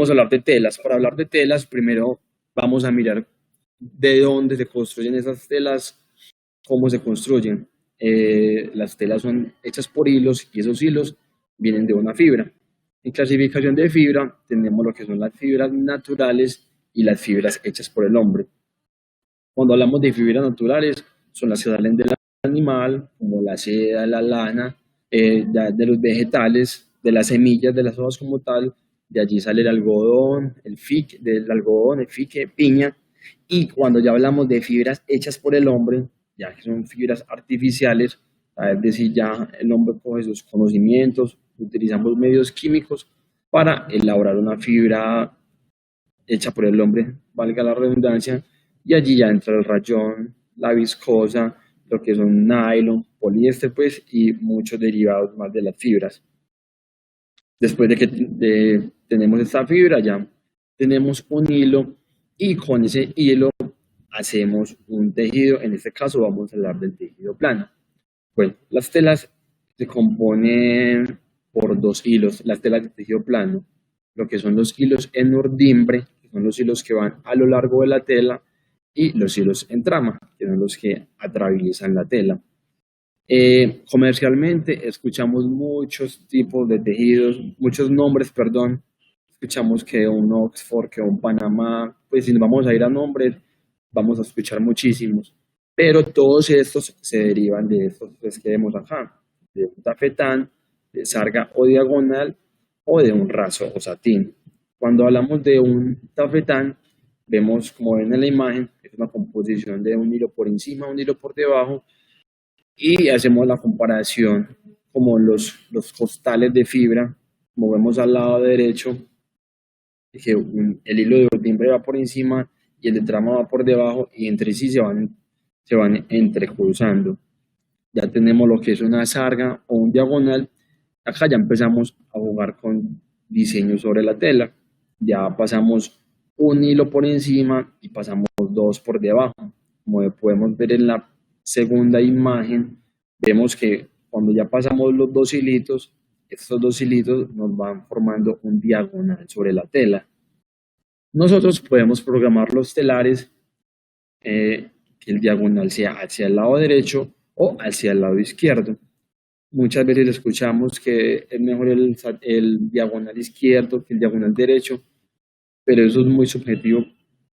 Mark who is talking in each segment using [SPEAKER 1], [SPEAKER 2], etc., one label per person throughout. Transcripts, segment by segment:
[SPEAKER 1] a hablar de telas. Para hablar de telas, primero vamos a mirar de dónde se construyen esas telas, cómo se construyen. Las telas son hechas por hilos y esos hilos vienen de una fibra. En clasificación de fibra tenemos lo que son las fibras naturales y las fibras hechas por el hombre. Cuando hablamos de fibras naturales, son las que salen del animal, como la seda, la lana, de los vegetales, de las semillas, de las hojas como tal. De allí sale el algodón, el fique, del algodón, el fique, piña. Y cuando ya hablamos de fibras hechas por el hombre, ya que son fibras artificiales, es decir, ya el hombre coge sus conocimientos, utilizamos medios químicos para elaborar una fibra hecha por el hombre, valga la redundancia, y allí ya entra el rayón, la viscosa, lo que son nylon, poliéster, pues, y muchos derivados más de las fibras. Después de que tenemos esta fibra, ya tenemos un hilo, y con ese hilo hacemos un tejido. En este caso vamos a hablar del tejido plano. Bueno, las telas se componen por dos hilos, las telas de tejido plano, lo que son los hilos en urdimbre, que son los hilos que van a lo largo de la tela, y los hilos en trama, que son los que atraviesan la tela. Comercialmente escuchamos muchos tipos de tejidos, muchos nombres, perdón. Escuchamos que un Oxford, que un Panamá, pues si nos vamos a ir a nombres, vamos a escuchar muchísimos. Pero todos estos se derivan de estos tres que vemos acá, de un tafetán, de sarga o diagonal, o de un raso o satín. Cuando hablamos de un tafetán, vemos, como ven en la imagen, es una composición de un hilo por encima, un hilo por debajo, y hacemos la comparación como los costales de fibra, como vemos al lado derecho, que el hilo de urdimbre va por encima y el de trama va por debajo, y entre sí se van entrecruzando. Ya tenemos lo que es una sarga o un diagonal. Acá ya empezamos a jugar con diseño sobre la tela. Ya pasamos un hilo por encima y pasamos dos por debajo. Como podemos ver en la segunda imagen, vemos que cuando ya pasamos los dos hilitos, estos dos hilitos nos van formando un diagonal sobre la tela. Nosotros podemos programar los telares, que el diagonal sea hacia el lado derecho o hacia el lado izquierdo. Muchas veces escuchamos que es mejor el diagonal izquierdo que el diagonal derecho, pero eso es muy subjetivo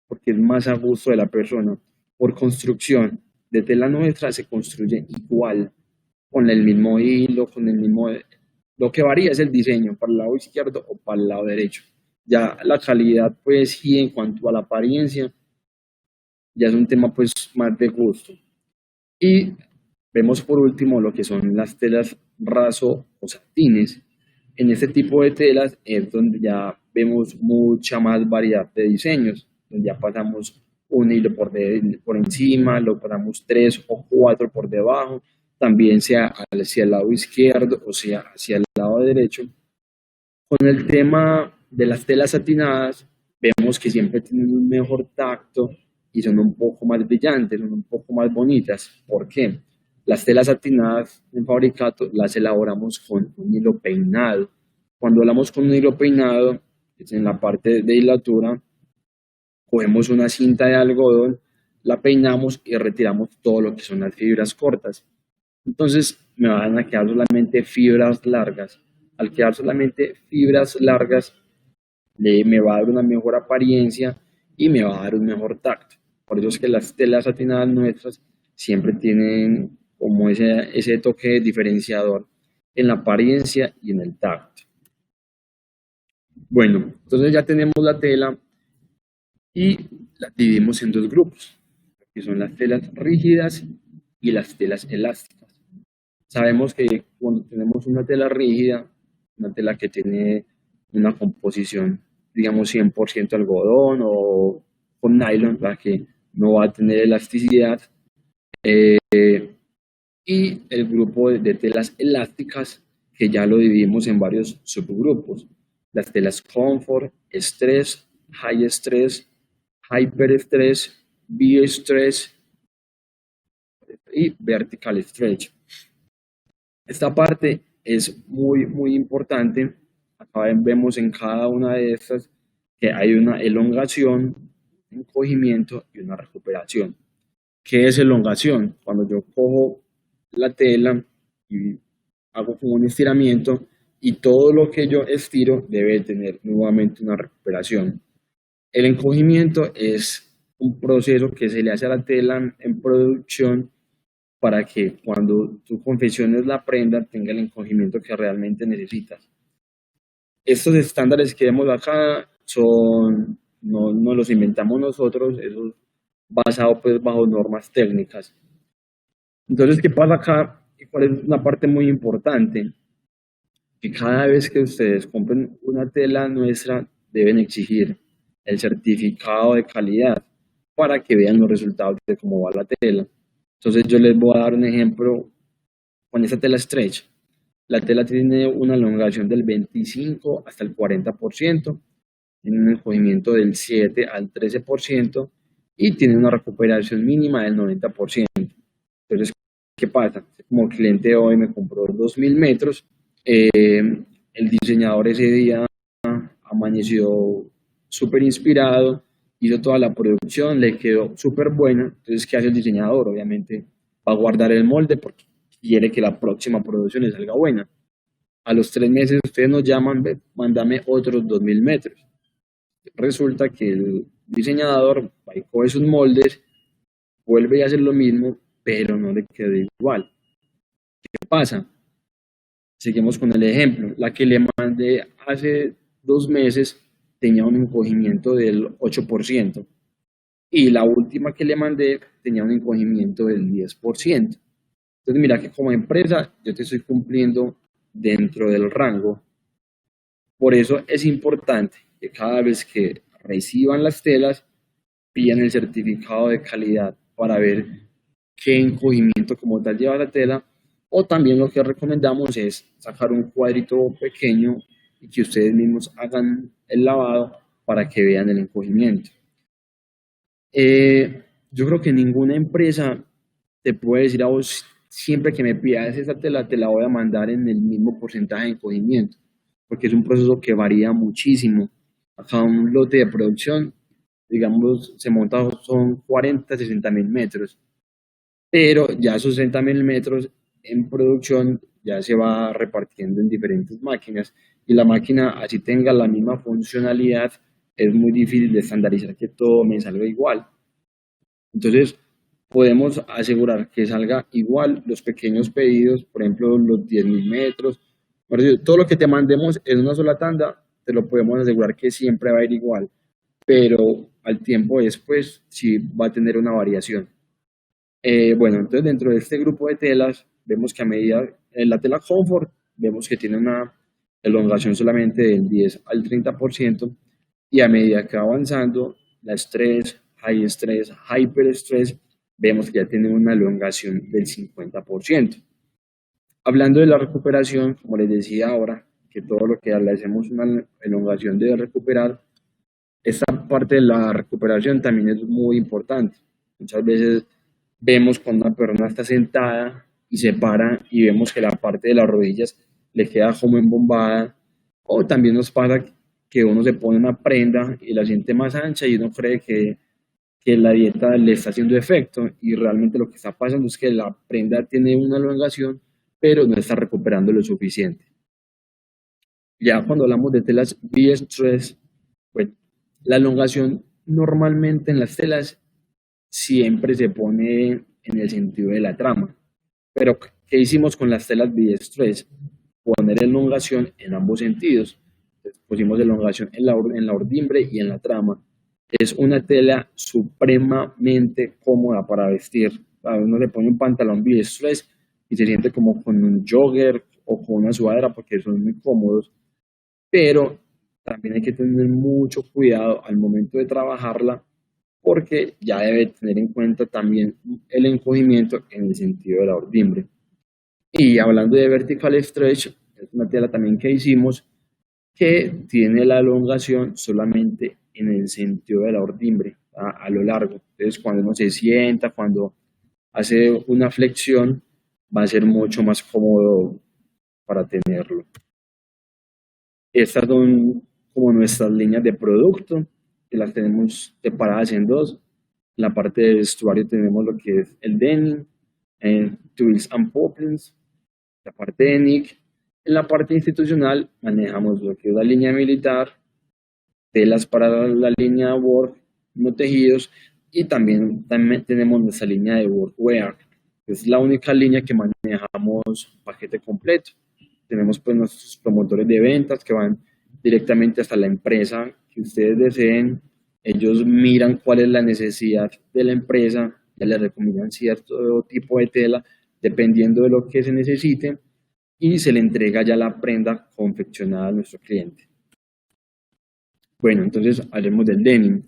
[SPEAKER 1] porque es más a gusto de la persona. Por construcción de tela nuestra se construye igual, con el mismo hilo, con el mismo... Lo que varía es el diseño, para el lado izquierdo o para el lado derecho. Ya la calidad, pues, y en cuanto a la apariencia, ya es un tema, pues, más de gusto. Y vemos por último lo que son las telas raso o satines. En este tipo de telas es donde ya vemos mucha más variedad de diseños, donde ya pasamos un hilo por encima, lo pasamos tres o cuatro por debajo, también sea hacia el lado izquierdo o sea hacia el lado derecho. Con el tema de las telas satinadas, vemos que siempre tienen un mejor tacto y son un poco más brillantes, son un poco más bonitas. ¿Por qué? Las telas satinadas en fabricato las elaboramos con un hilo peinado. Cuando hablamos con un hilo peinado, es en la parte de hilatura, cogemos una cinta de algodón, la peinamos y retiramos todo lo que son las fibras cortas. Entonces me van a quedar solamente fibras largas. Al quedar solamente fibras largas, me va a dar una mejor apariencia y me va a dar un mejor tacto. Por eso es que las telas satinadas nuestras siempre tienen como ese toque diferenciador en la apariencia y en el tacto. Bueno, entonces ya tenemos la tela y la dividimos en dos grupos, que son las telas rígidas y las telas elásticas. Sabemos que cuando tenemos una tela rígida, una tela que tiene una composición, digamos, 100% algodón o con nylon, para que no va a tener elasticidad, y el grupo de telas elásticas, que ya lo dividimos en varios subgrupos. Las telas comfort, stress, high stress, hyper stress, B-stress y vertical stretch. Esta parte es muy, muy importante. Acá vemos en cada una de estas que hay una elongación, encogimiento y una recuperación. ¿Qué es elongación? Cuando yo cojo la tela y hago como un estiramiento y todo lo que yo estiro debe tener nuevamente una recuperación. El encogimiento es un proceso que se le hace a la tela en producción para que cuando tú confecciones la prenda tenga el encogimiento que realmente necesitas. Estos estándares que vemos acá no los inventamos nosotros, eso es basado pues bajo normas técnicas. Entonces, ¿qué pasa acá? ¿Y cuál es una parte muy importante? Que cada vez que ustedes compren una tela nuestra, deben exigir el certificado de calidad para que vean los resultados de cómo va la tela. Entonces, yo les voy a dar un ejemplo con esta tela stretch. La tela tiene una elongación del 25 hasta el 40%, tiene un encogimiento del 7 al 13% y tiene una recuperación mínima del 90%. Entonces, ¿qué pasa? Como cliente hoy me compró 2.000 metros, el diseñador ese día amaneció súper inspirado, hizo toda la producción, le quedó súper buena. Entonces, ¿qué hace el diseñador? Obviamente va a guardar el molde porque quiere que la próxima producción le salga buena. A los 3 meses ustedes nos llaman, ve, mándame otros 2.000 metros. Resulta que el diseñador va y coge sus moldes, vuelve a hacer lo mismo, pero no le quedó igual. ¿Qué pasa? Seguimos con el ejemplo. La que le mandé hace 2 meses tenía un encogimiento del 8% y la última que le mandé tenía un encogimiento del 10%. Entonces, mira que como empresa yo te estoy cumpliendo dentro del rango. Por eso es importante que cada vez que reciban las telas, pidan el certificado de calidad para ver qué encogimiento como tal lleva la tela. O también lo que recomendamos es sacar un cuadrito pequeño y que ustedes mismos hagan el lavado para que vean el encogimiento. Yo creo que ninguna empresa te puede decir a vos, siempre que me pidas esa tela, te la voy a mandar en el mismo porcentaje de encogimiento, porque es un proceso que varía muchísimo. Acá un lote de producción, digamos, se monta, son 40, 60 mil metros, pero ya esos 60 mil metros en producción ya se va repartiendo en diferentes máquinas y la máquina, así tenga la misma funcionalidad, es muy difícil de estandarizar que todo me salga igual. Entonces, podemos asegurar que salga igual los pequeños pedidos, por ejemplo, los 10.000 metros. Por decir, todo lo que te mandemos en una sola tanda, te lo podemos asegurar que siempre va a ir igual, pero al tiempo después sí va a tener una variación. Bueno, entonces dentro de este grupo de telas, vemos que a medida, en la tela Comfort, vemos que tiene una elongación solamente del 10 al 30%, y a medida que va avanzando, la Stress, High Stress, Hyper Stress, vemos que ya tiene una elongación del 50%. Hablando de la recuperación, como les decía ahora, que todo lo que le hacemos una elongación debe recuperar, esta parte de la recuperación también es muy importante. Muchas veces vemos cuando una persona está sentada y se para y vemos que la parte de las rodillas le queda como embombada, o también nos pasa que uno se pone una prenda y la siente más ancha y uno cree que la dieta le está haciendo efecto y realmente lo que está pasando es que la prenda tiene una elongación pero no está recuperando lo suficiente. Ya cuando hablamos de telas B-Stress, pues la elongación normalmente en las telas siempre se pone en el sentido de la trama. Pero, ¿qué hicimos con las telas B-Stress? Poner elongación en ambos sentidos. Entonces, pusimos elongación en la ordimbre y en la trama. Es una tela supremamente cómoda para vestir. Uno le pone un pantalón B-Stress y se siente como con un jogger o con una sudadera porque son muy cómodos, pero también hay que tener mucho cuidado al momento de trabajarla porque ya debe tener en cuenta también el encogimiento en el sentido de la ordimbre. Y hablando de vertical stretch, es una tela también que hicimos que tiene la elongación solamente en el sentido de la ordimbre, a lo largo. Entonces, cuando uno se sienta, cuando hace una flexión, va a ser mucho más cómodo para tenerlo. Estas son como nuestras líneas de producto, que las tenemos separadas en dos. En la parte de vestuario tenemos lo que es el denim, tools and poplins, la parte ENIC. En la parte institucional manejamos lo que es la línea militar, telas para la línea work, no tejidos, y también tenemos nuestra línea de workwear, que es la única línea que manejamos paquete completo. Tenemos pues nuestros promotores de ventas que van directamente hasta la empresa que ustedes deseen. Ellos miran cuál es la necesidad de la empresa, ya les recomiendan cierto tipo de tela dependiendo de lo que se necesite y se le entrega ya la prenda confeccionada a nuestro cliente. Bueno, entonces hablemos del denim.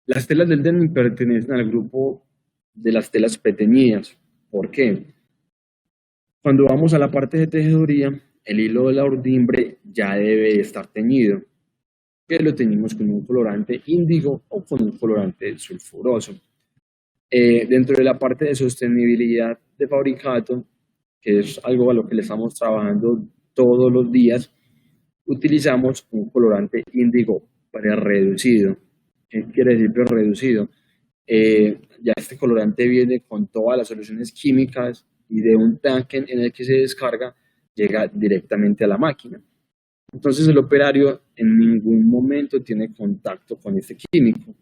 [SPEAKER 1] Las telas del denim pertenecen al grupo de las telas preteñidas. ¿Por qué? Cuando vamos a la parte de tejeduría, el hilo de la urdimbre ya debe estar teñido, que lo teñimos con un colorante índigo o con un colorante sulfuroso. Dentro de la parte de sostenibilidad de fabricato, que es algo a lo que le estamos trabajando todos los días, utilizamos un colorante índigo pre-reducido. ¿Qué quiere decir pre-reducido? Ya este colorante viene con todas las soluciones químicas y de un tanque en el que se descarga, llega directamente a la máquina. Entonces el operario en ningún momento tiene contacto con este químico.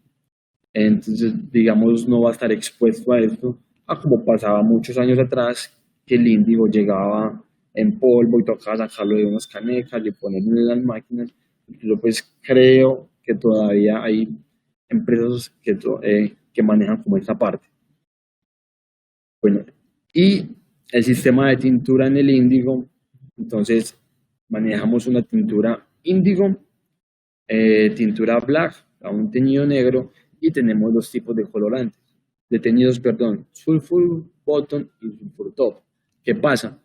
[SPEAKER 1] Entonces, digamos, no va a estar expuesto a esto, a como pasaba muchos años atrás, que el índigo llegaba en polvo y tocaba sacarlo de unas canecas y ponerlo en las máquinas. Yo pues creo que todavía hay empresas que manejan como esta parte. Bueno, y el sistema de tintura en el índigo, entonces manejamos una tintura índigo, tintura black, a un teñido negro, y tenemos dos tipos de colorantes, de teñidos, perdón, sulfur bottom y sulfur top. ¿Qué pasa?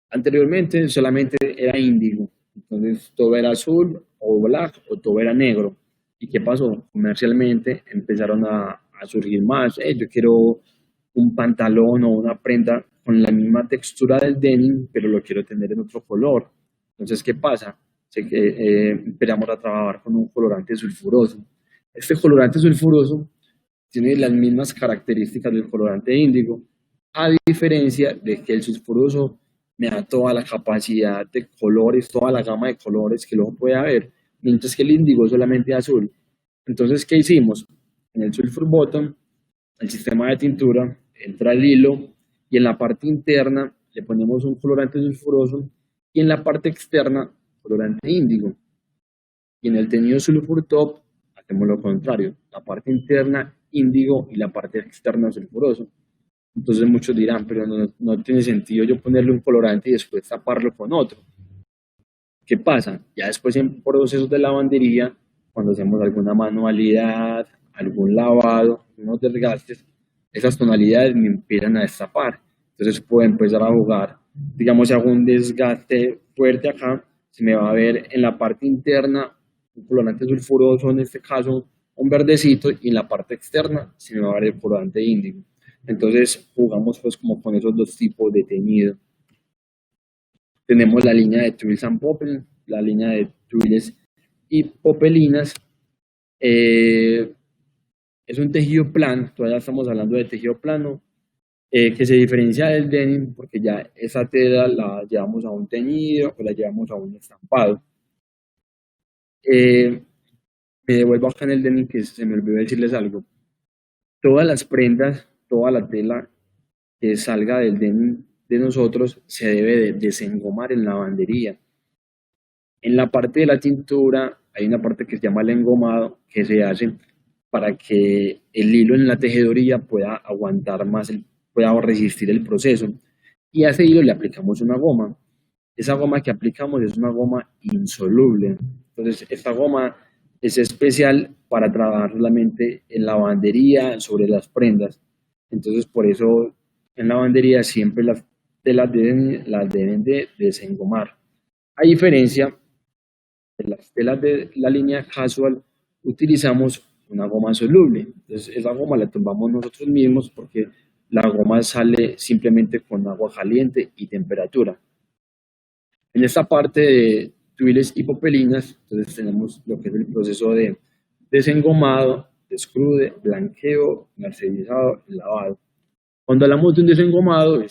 [SPEAKER 1] Anteriormente solamente era índigo, entonces todo era azul o black o todo era negro. ¿Y qué pasó? Comercialmente empezaron a surgir más. Yo quiero un pantalón o una prenda con la misma textura del denim, pero lo quiero tener en otro color. Entonces, ¿qué pasa? Empezamos a trabajar con un colorante sulfuroso. Este colorante sulfuroso tiene las mismas características del colorante índigo, a diferencia de que el sulfuroso me da toda la capacidad de colores, toda la gama de colores que luego puede haber, mientras que el índigo es solamente azul. Entonces, ¿qué hicimos? En el sulfur bottom, el sistema de tintura, entra el hilo y en la parte interna le ponemos un colorante sulfuroso y en la parte externa colorante índigo. Y en el teñido sulfur top hacemos lo contrario, la parte interna índigo y la parte externa sulfuroso. Entonces muchos dirán, pero no tiene sentido yo ponerle un colorante y después taparlo con otro. ¿Qué pasa? Ya después en procesos de lavandería, cuando hacemos alguna manualidad, algún lavado, unos desgastes, esas tonalidades me empiezan a destapar. Entonces puedo empezar a jugar. Digamos, si hago un desgaste fuerte acá, se me va a ver en la parte interna un colorante sulfuroso, en este caso un verdecito, y en la parte externa se me va a ver el colorante índigo. Entonces jugamos pues como con esos dos tipos de teñido. Tenemos la línea de Trills and Popel, la línea de Trills y Popelinas. Es un tejido plano, todavía estamos hablando de tejido plano, que se diferencia del denim porque ya esa tela la llevamos a un teñido o la llevamos a un estampado. Me devuelvo acá en el denim que se me olvidó decirles algo. Todas las prendas, toda la tela que salga del denim de nosotros se debe de desengomar en lavandería. En la parte de la tintura hay una parte que se llama el engomado que se hace para que el hilo en la tejedoría pueda aguantar más, pueda resistir el proceso. Y a ese hilo le aplicamos una goma. Esa goma que aplicamos es una goma insoluble. Entonces, esta goma es especial para trabajar solamente en lavandería sobre las prendas. Entonces, por eso en lavandería siempre las telas las deben de desengomar. A diferencia de las telas de la línea casual, utilizamos una goma soluble. Entonces, esa goma la tomamos nosotros mismos porque la goma sale simplemente con agua caliente y temperatura. En esta parte tuiles y popelinas. Entonces tenemos lo que es el proceso de desengomado, descrude, blanqueo, mercerizado y lavado. Cuando hablamos de un desengomado,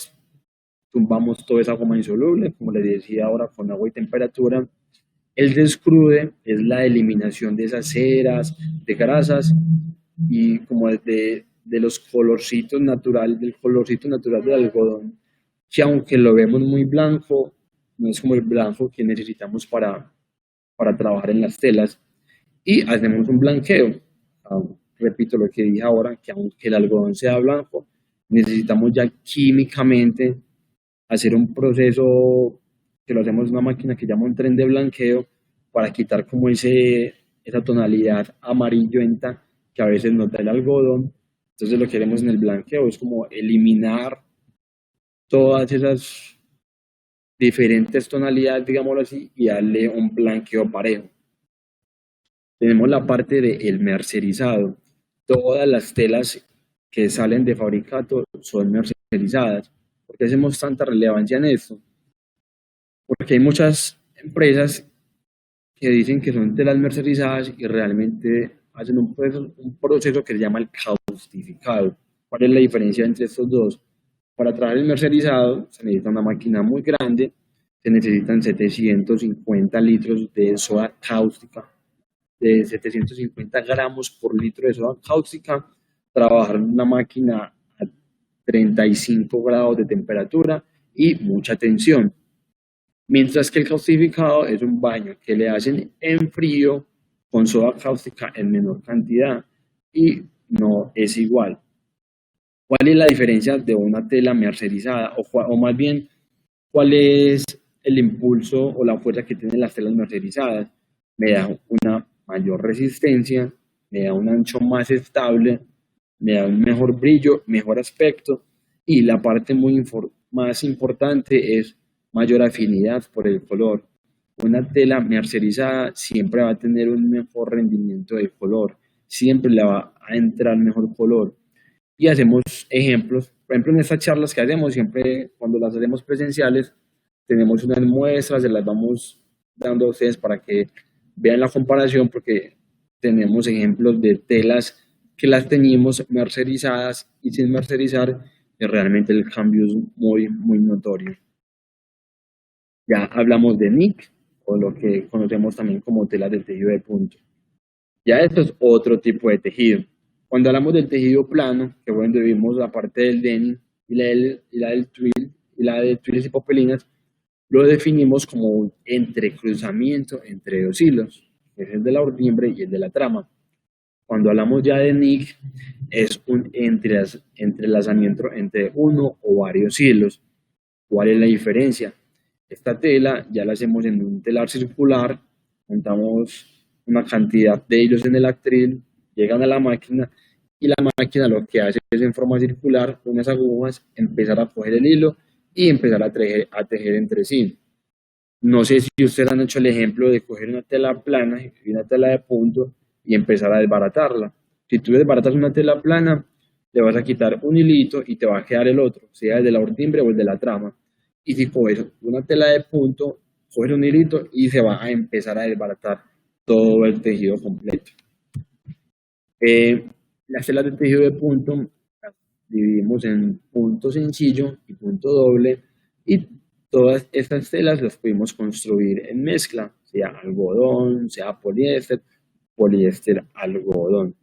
[SPEAKER 1] tumbamos toda esa goma insoluble, como les decía ahora, con agua y temperatura. El descrude es la eliminación de esas ceras, de grasas y como de los colorcitos naturales, del colorcito natural del algodón, que aunque lo vemos muy blanco, no es como el blanco que necesitamos para trabajar en las telas. Y hacemos un blanqueo. Ah, repito lo que dije ahora, que aunque el algodón sea blanco, necesitamos ya químicamente hacer un proceso que lo hacemos en una máquina que llama un tren de blanqueo para quitar como esa tonalidad amarillenta que a veces nos da el algodón. Entonces lo que haremos en el blanqueo es como eliminar todas esas diferentes tonalidades, digámoslo así, y darle un blanqueo parejo. Tenemos la parte del mercerizado. Todas las telas que salen de fabricato son mercerizadas. ¿Por qué hacemos tanta relevancia en esto? Porque hay muchas empresas que dicen que son telas mercerizadas y realmente hacen un proceso que se llama el caustificado. ¿Cuál es la diferencia entre estos dos? Para trabajar el mercerizado se necesita una máquina muy grande, se necesitan 750 litros de soda cáustica, de 750 gramos por litro de soda cáustica, trabajar en una máquina a 35 grados de temperatura y mucha tensión. Mientras que el caustificado es un baño que le hacen en frío con soda cáustica en menor cantidad y no es igual. ¿Cuál es la diferencia de una tela mercerizada? O más bien, ¿cuál es el impulso o la fuerza que tienen las telas mercerizadas? Me da una mayor resistencia, me da un ancho más estable, me da un mejor brillo, mejor aspecto y la parte más importante es mayor afinidad por el color. Una tela mercerizada siempre va a tener un mejor rendimiento del color, siempre le va a entrar mejor color. Y hacemos ejemplos, por ejemplo, en estas charlas que hacemos, siempre cuando las hacemos presenciales, tenemos unas muestras, se las vamos dando a ustedes para que vean la comparación, porque tenemos ejemplos de telas que las teníamos mercerizadas y sin mercerizar, y realmente el cambio es muy, muy notorio. Ya hablamos de NIC, o lo que conocemos también como telas de tejido de punto. Ya esto es otro tipo de tejido. Cuando hablamos del tejido plano, que bueno, vimos la parte del denim y la del twill, y la de twill y popelinas, lo definimos como un entrecruzamiento entre dos hilos, que es el de la ordimbre y el de la trama. Cuando hablamos ya de NIC, es un entrelazamiento entre uno o varios hilos. ¿Cuál es la diferencia? Esta tela ya la hacemos en un telar circular, montamos una cantidad de hilos en el actril, llegan a la máquina y la máquina lo que hace es en forma circular, con unas agujas, empezar a coger el hilo y empezar a tejer entre sí. No sé si ustedes han hecho el ejemplo de coger una tela plana y una tela de punto y empezar a desbaratarla. Si tú desbaratas una tela plana, le vas a quitar un hilito y te va a quedar el otro, sea el de la ordimbre o el de la trama. Y si coges una tela de punto, coges un hilito y se va a empezar a desbaratar todo el tejido completo. Las telas de tejido de punto las dividimos en punto sencillo y punto doble, y todas estas telas las pudimos construir en mezcla, sea algodón, sea poliéster, poliéster, algodón.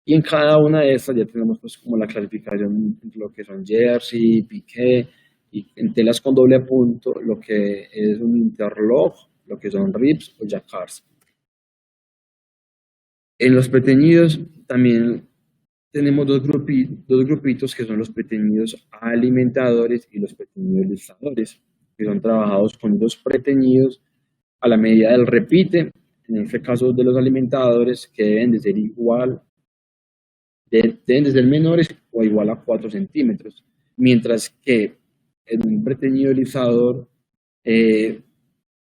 [SPEAKER 1] Y en cada una de estas ya tenemos pues como la clasificación entre lo que son jersey, piqué, y en telas con doble punto lo que es un interlock, lo que son ribs o jacquards. En los preteñidos también tenemos dos grupitos que son los preteñidos alimentadores y los preteñidos listadores, que son trabajados con dos preteñidos a la medida del repite, en este caso de los alimentadores, que deben de ser deben de ser menores o igual a 4 centímetros, mientras que en un preteñido listador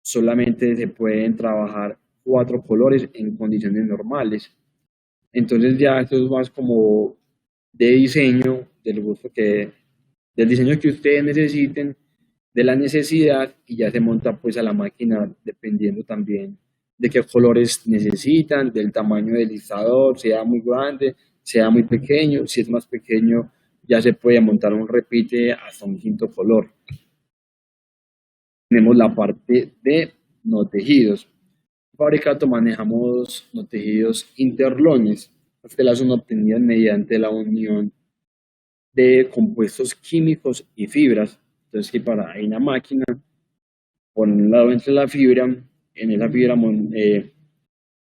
[SPEAKER 1] solamente se pueden trabajar 4 colores en condiciones normales. Entonces ya esto es más como de diseño, del diseño que ustedes necesiten de la necesidad y ya se monta pues a la máquina dependiendo también de qué colores necesitan, del tamaño del listador, sea muy grande, sea muy pequeño. Si es más pequeño, ya se puede montar un repite hasta un quinto color. Tenemos la parte de no tejidos. En Fabricato manejamos no tejidos interlones. Las telas son obtenidas mediante la unión de compuestos químicos y fibras. Entonces, que para hay una máquina, por un lado entre la fibra, en esa fibra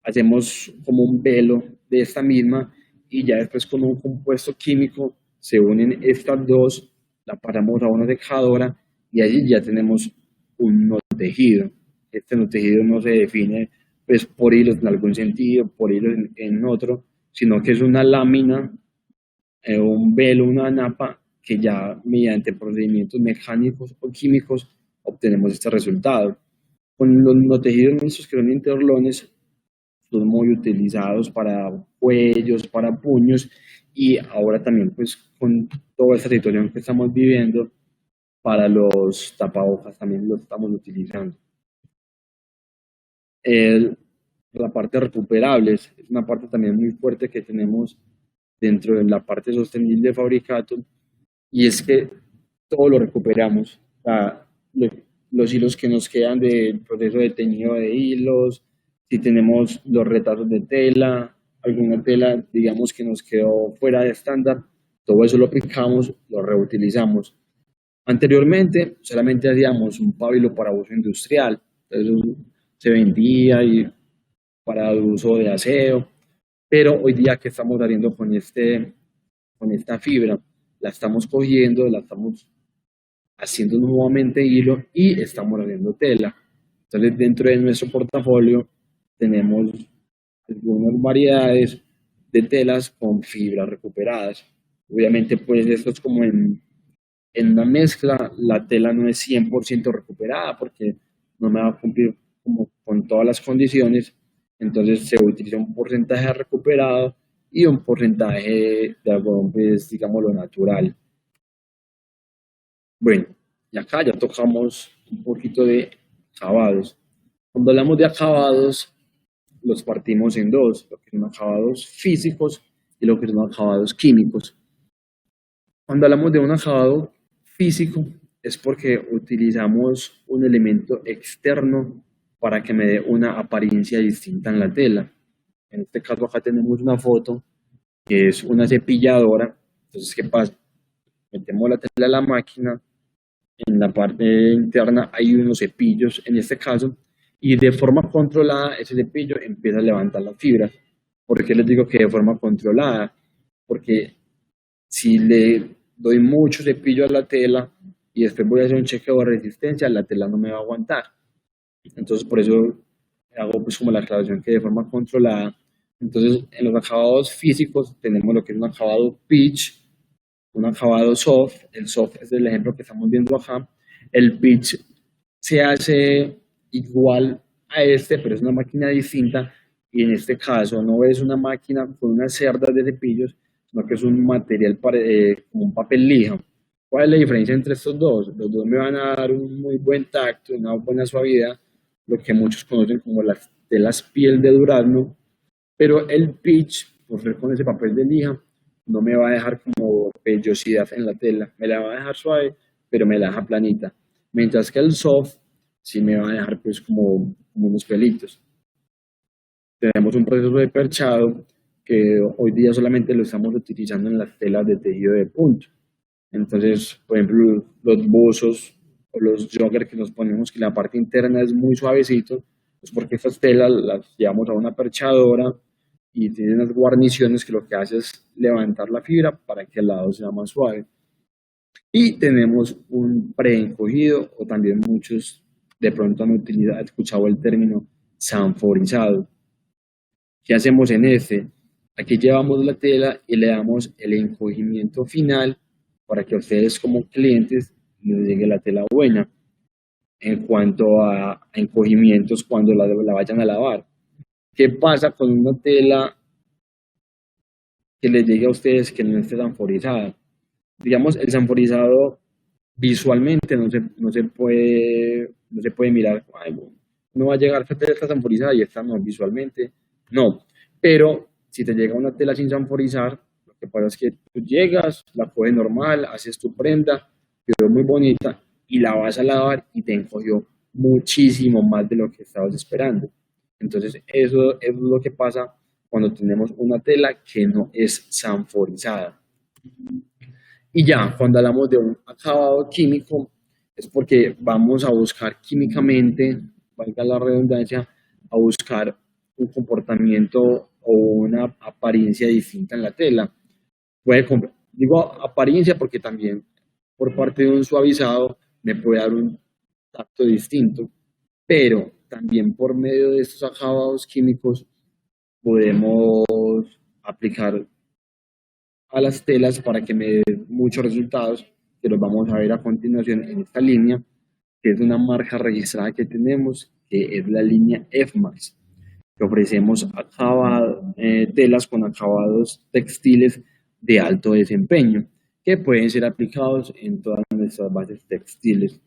[SPEAKER 1] hacemos como un velo de esta misma y ya después con un compuesto químico se unen estas dos, la pasamos a una secadora y allí ya tenemos un no tejido. Este no tejido no se define pues por hilos en algún sentido, por hilos en otro, sino que es una lámina, un velo, una napa que ya mediante procedimientos mecánicos o químicos obtenemos este resultado. Con los no tejidos nuestros que son interlones son muy utilizados para cuellos, para puños y ahora también pues con toda esta situación que estamos viviendo para los tapabocas también lo estamos utilizando. El, la parte de recuperables es una parte también muy fuerte que tenemos dentro de la parte sostenible de Fabricato y es que todo lo recuperamos. O sea, los hilos que nos quedan del proceso de teñido de hilos, si tenemos los retazos de tela, alguna tela, digamos, que nos quedó fuera de estándar, todo eso lo picamos, lo reutilizamos. Anteriormente solamente hacíamos un pabilo para uso industrial, entonces se vendía y para uso de aseo, pero hoy día que estamos haciendo con esta fibra, la estamos cogiendo, la estamos haciendo nuevamente hilo y estamos haciendo tela. Entonces, dentro de nuestro portafolio tenemos algunas variedades de telas con fibras recuperadas. Obviamente, pues esto es como en una mezcla, la tela no es 100% recuperada porque no me va a cumplir como con todas las condiciones. Entonces, se utiliza un porcentaje recuperado y un porcentaje de algodón, pues, digámoslo, natural. Bueno, y acá ya tocamos un poquito de acabados. Cuando hablamos de acabados, los partimos en dos, lo que son acabados físicos y lo que son acabados químicos. Cuando hablamos de un acabado físico, es porque utilizamos un elemento externo para que me dé una apariencia distinta en la tela. En este caso acá tenemos una foto que es una cepilladora. Entonces, ¿qué pasa? Metemos la tela a la máquina, en la parte interna hay unos cepillos en este caso y de forma controlada ese cepillo empieza a levantar las fibras. ¿Por qué les digo que de forma controlada? Porque si le doy mucho cepillo a la tela y después voy a hacer un chequeo de resistencia, la tela no me va a aguantar. Entonces por eso hago pues como la aclaración que de forma controlada. Entonces en los acabados físicos tenemos lo que es un acabado pitch, un acabado soft. El soft es el ejemplo que estamos viendo acá. El pitch se hace igual a este, pero es una máquina distinta. Y en este caso no es una máquina con unas cerdas de cepillos, sino que es un material como un papel lija. ¿Cuál es la diferencia entre estos dos? Los dos me van a dar un muy buen tacto, una buena suavidad, lo que muchos conocen como las telas piel de durazno, pero el pitch, por ser con ese papel de lija, no me va a dejar como vellosidad en la tela, me la va a dejar suave, pero me la deja planita. Mientras que el soft sí me va a dejar pues como unos pelitos. Tenemos un proceso de perchado que hoy día solamente lo estamos utilizando en las telas de tejido de punto. Entonces, por ejemplo, los buzos o los joggers que nos ponemos, que la parte interna es muy suavecito, pues porque estas telas las llevamos a una perchadora y tienen unas guarniciones que lo que hace es levantar la fibra para que el lado sea más suave. Y tenemos un preencogido, o también muchos de pronto han escuchado el término sanforizado. ¿Qué hacemos en este? Aquí llevamos la tela y le damos el encogimiento final para que a ustedes como clientes les llegue la tela buena. En cuanto a encogimientos cuando la vayan a lavar. ¿Qué pasa con una tela que les llegue a ustedes que no esté sanforizada? Digamos, el sanforizado Visualmente no se puede mirar, ay, bueno, no va a llegar esta tela está sanforizada y esta no, visualmente no. Pero si te llega una tela sin sanforizar, lo que pasa es que tú llegas, la coges normal, haces tu prenda, quedó muy bonita y la vas a lavar y te encogió muchísimo más de lo que estabas esperando. Entonces, eso es lo que pasa cuando tenemos una tela que no es sanforizada. Y ya, cuando hablamos de un acabado químico, es porque vamos a buscar químicamente, valga la redundancia, a buscar un comportamiento o una apariencia distinta en la tela. Digo apariencia porque también por parte de un suavizado me puede dar un tacto distinto, pero también por medio de estos acabados químicos podemos aplicar a las telas para que me den muchos resultados, que los vamos a ver a continuación en esta línea, que es una marca registrada que tenemos, que es la línea FMAX, que ofrecemos telas con acabados textiles de alto desempeño, que pueden ser aplicados en todas nuestras bases textiles.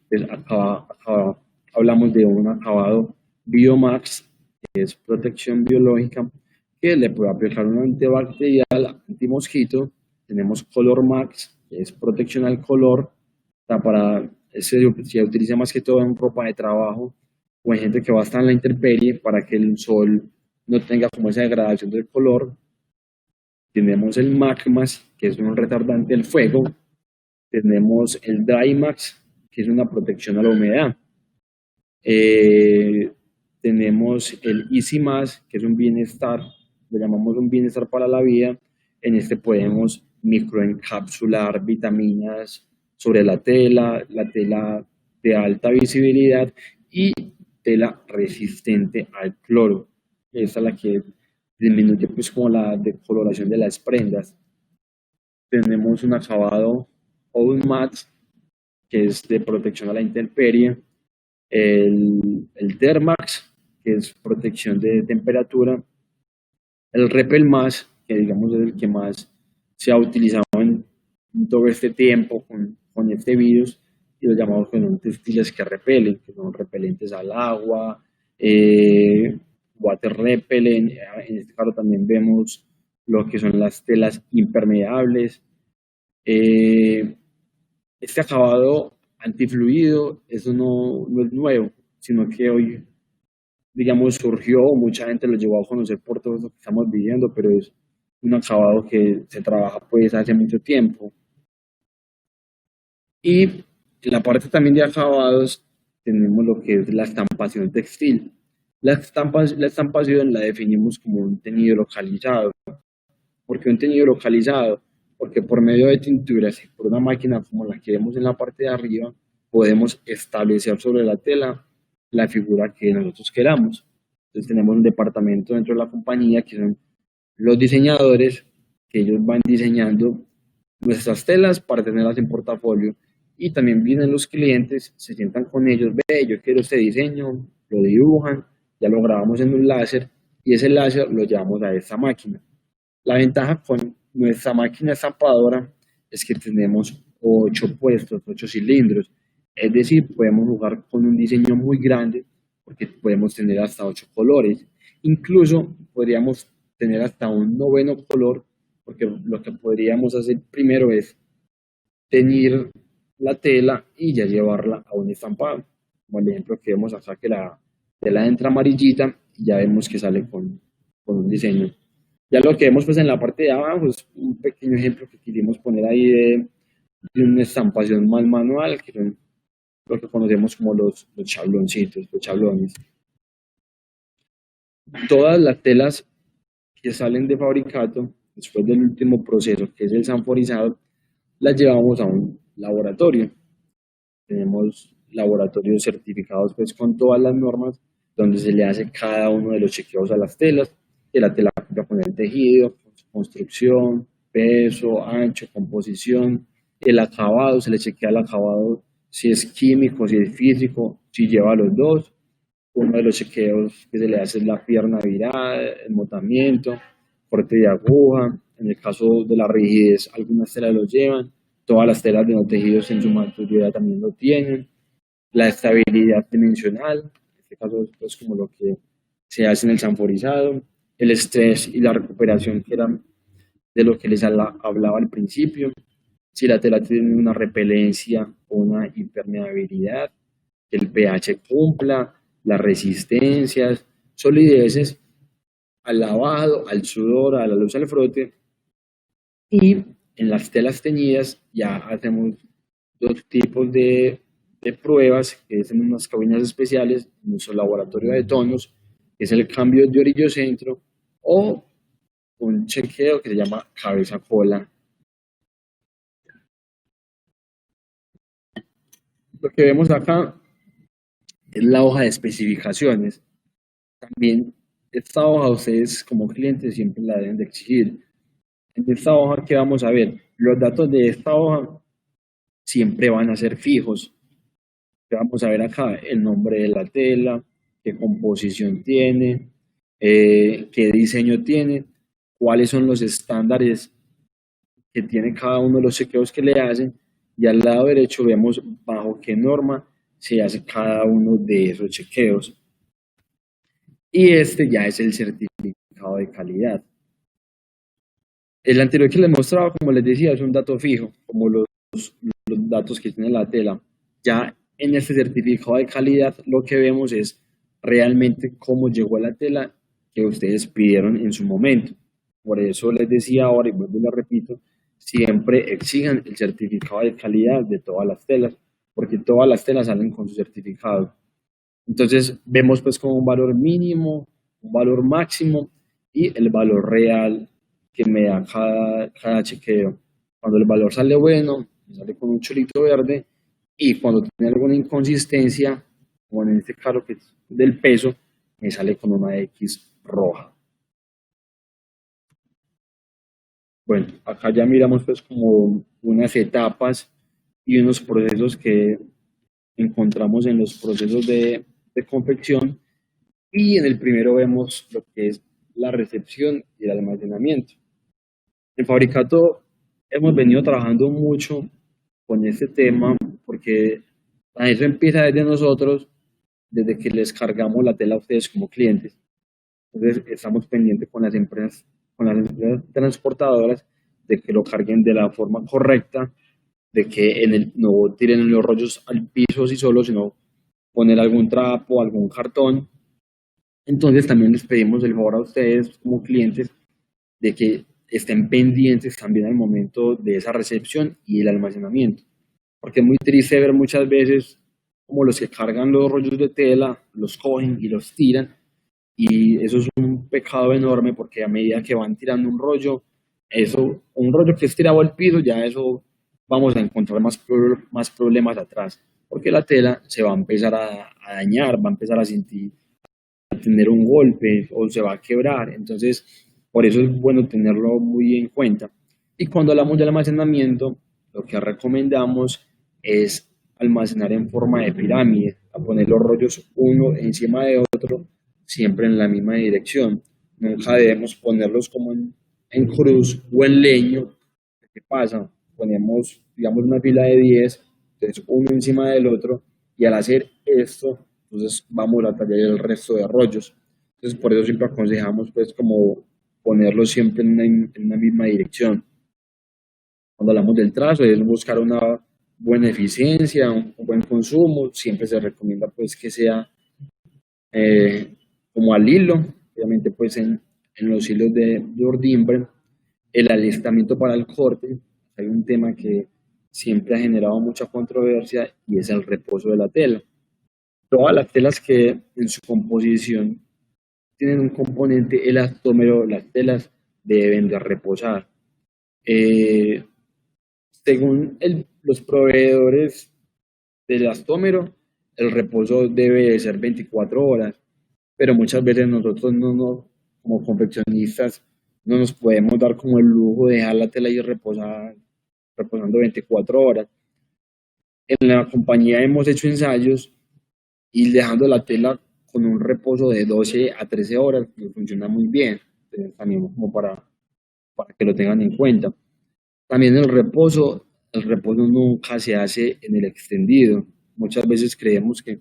[SPEAKER 1] Entonces, acá hablamos de un acabado Biomax, que es protección biológica, que le puede aplicar un antibacterial, antimosquito. Tenemos Color Max, que es protección al color, se utiliza más que todo en ropa de trabajo o en gente que va a estar en la intemperie para que el sol no tenga como esa degradación del color. Tenemos el Magmas, que es un retardante del fuego. Tenemos el Drymax, que es una protección a la humedad. Eh, Tenemos el Easy Más, que es un bienestar, le llamamos un bienestar para la vida. En este podemos microencapsular vitaminas sobre la tela de alta visibilidad y tela resistente al cloro. Esta es la que disminuye pues como la decoloración de las prendas. Tenemos un acabado Old Matte, que es de protección a la intemperie, el Dermax, que es protección de temperatura, el Repel Más, que digamos es el que más se ha utilizado en todo este tiempo con este virus, y los llamamos con textiles que repelen, que son repelentes al agua, water repellent. En este caso también vemos lo que son las telas impermeables. Eh, este acabado antifluido, eso no es nuevo, sino que hoy, digamos, surgió, mucha gente lo llevó a conocer por todo lo que estamos viviendo, pero es un acabado que se trabaja pues hace mucho tiempo. Y en la parte también de acabados tenemos lo que es la estampación textil. La estampación la definimos como un teñido localizado. ¿Por qué un teñido localizado? Porque por medio de tinturas y por una máquina como la que vemos en la parte de arriba, podemos establecer sobre la tela la figura que nosotros queramos. Entonces tenemos un departamento dentro de la compañía que son los diseñadores, que ellos van diseñando nuestras telas para tenerlas en portafolio, y también vienen los clientes, se sientan con ellos, ve, yo quiero este diseño, lo dibujan, ya lo grabamos en un láser y ese láser lo llevamos a esta máquina. La ventaja con nuestra máquina estampadora es que tenemos 8 puestos, 8 cilindros, es decir, podemos jugar con un diseño muy grande porque podemos tener hasta 8 colores. Incluso podríamos tener hasta un noveno color, porque lo que podríamos hacer primero es teñir la tela y ya llevarla a un estampado. Como el ejemplo que vemos acá, que la tela entra amarillita y ya vemos que sale con un diseño. Ya lo que vemos pues en la parte de abajo es un pequeño ejemplo que quisimos poner ahí de una estampación más manual, que son lo que conocemos como los chabloncitos, los chablones. Todas las telas que salen de fabricato, después del último proceso, que es el sanforizado, las llevamos a un laboratorio. Tenemos laboratorios certificados pues con todas las normas, donde se le hace cada uno de los chequeos a las telas, que la tela cumpla con el tejido, con su construcción, peso, ancho, composición, el acabado, se le chequea el acabado si es químico, si es físico, si lleva los dos. Uno de los chequeos que se le hace es la pierna virada, el botamiento, corte de aguja. En el caso de la rigidez, algunas telas lo llevan. Todas las telas de no tejidos en su mayoría también lo tienen. La estabilidad dimensional, en este caso es pues, como lo que se hace en el sanforizado. El estrés y la recuperación, que era de lo que les hablaba al principio. Si la tela tiene una repelencia o una impermeabilidad, que el pH cumpla, las resistencias, solideces al lavado, al sudor, a la luz, al frote. Y en las telas teñidas ya hacemos dos tipos de pruebas, que es en unas cabinas especiales, en nuestro laboratorio de tonos, que es el cambio de orillo-centro, o un chequeo que se llama cabeza-cola. Lo que vemos acá es la hoja de especificaciones. También esta hoja ustedes como clientes siempre la deben de exigir. En esta hoja, ¿qué vamos a ver? Los datos de esta hoja siempre van a ser fijos. Vamos a ver acá el nombre de la tela, qué composición tiene, qué diseño tiene, cuáles son los estándares que tiene cada uno de los chequeos que le hacen, y al lado derecho vemos bajo qué norma se hace cada uno de esos chequeos. Y este ya es el certificado de calidad. El anterior que les mostraba, como les decía, es un dato fijo, como los datos que tiene la tela. Ya en este certificado de calidad lo que vemos es realmente cómo llegó la tela que ustedes pidieron en su momento. Por eso les decía ahora, y vuelvo y les repito, siempre exijan el certificado de calidad de todas las telas, porque todas las telas salen con su certificado. Entonces vemos pues como un valor mínimo, un valor máximo y el valor real que me da cada chequeo. Cuando el valor sale bueno, me sale con un chorrito verde, y cuando tiene alguna inconsistencia, como en este caso que es del peso, me sale con una X roja. Bueno, acá ya miramos pues como unas etapas y unos procesos que encontramos en los procesos de confección, y en el primero vemos lo que es la recepción y el almacenamiento. En Fabricato hemos venido trabajando mucho con este tema porque eso empieza desde nosotros, desde que les cargamos la tela a ustedes como clientes. Entonces estamos pendientes con las empresas transportadoras de que lo carguen de la forma correcta, de que no tiren los rollos al piso si solo, sino poner algún trapo, algún cartón. Entonces también les pedimos el favor a ustedes como clientes de que estén pendientes también al momento de esa recepción y el almacenamiento, porque es muy triste ver muchas veces como los que cargan los rollos de tela los cogen y los tiran, y eso es un pecado enorme, porque a medida que van tirando un rollo que es tirado al piso, ya eso vamos a encontrar más problemas atrás, porque la tela se va a empezar a dañar, va a empezar a sentir, a tener un golpe o se va a quebrar. Entonces, por eso es bueno tenerlo muy en cuenta. Y cuando hablamos de almacenamiento, lo que recomendamos es almacenar en forma de pirámide, a poner los rollos uno encima de otro, siempre en la misma dirección. Nunca debemos ponerlos como en cruz o en leño. ¿Qué pasa? Ponemos, digamos, una fila de 10, entonces uno encima del otro, y al hacer esto, entonces vamos a tallar el resto de rollos. Entonces por eso siempre aconsejamos pues como ponerlos siempre en una misma dirección. Cuando hablamos del trazo es buscar una buena eficiencia, un buen consumo. Siempre se recomienda pues que sea como al hilo, obviamente pues en los hilos de ordimbre. El alistamiento para el corte, hay un tema que siempre ha generado mucha controversia, y es el reposo de la tela. Todas las telas que en su composición tienen un componente elastómero, las telas deben de reposar. Eh, Según los proveedores del elastómero, el reposo debe de ser 24 horas, pero muchas veces nosotros como confeccionistas, no nos podemos dar como el lujo de dejar la tela ahí reposando 24 horas. En la compañía hemos hecho ensayos y dejando la tela con un reposo de 12 a 13 horas, y funciona muy bien. Entonces, también como para que lo tengan en cuenta. También el reposo el reposo nunca se hace en el extendido. Muchas veces creemos que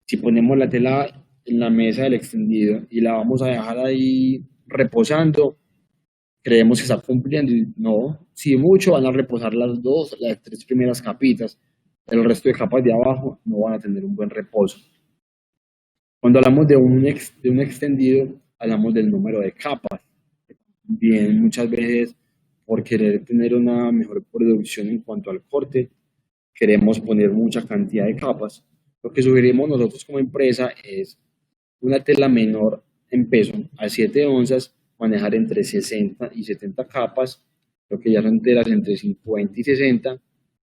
[SPEAKER 1] si ponemos la tela en la mesa del extendido y la vamos a dejar ahí reposando, creemos que está cumpliendo y no, si mucho van a reposar las tres primeras capitas, el resto de capas de abajo no van a tener un buen reposo. Cuando hablamos de un extendido, hablamos del número de capas. Bien, muchas veces por querer tener una mejor producción en cuanto al corte, queremos poner mucha cantidad de capas. Lo que sugerimos nosotros como empresa es una tela menor en peso a 7 onzas, manejar entre 60 y 70 capas, lo que ya son telas entre 50 y 60,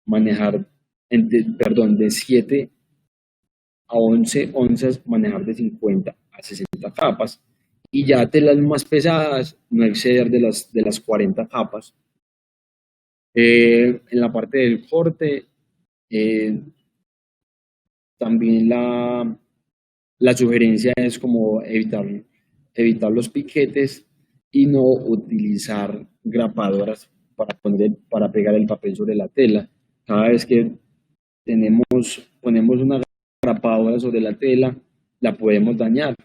[SPEAKER 1] manejar, perdón, de 7 a 11 onzas, manejar de 50 a 60 capas, y ya telas más pesadas, no exceder de las 40 capas. En la parte del corte, eh, también la sugerencia es como evitar los piquetes y no utilizar grapadoras para pegar el papel sobre la tela. Cada vez que ponemos una grapadora sobre la tela, la podemos dañar.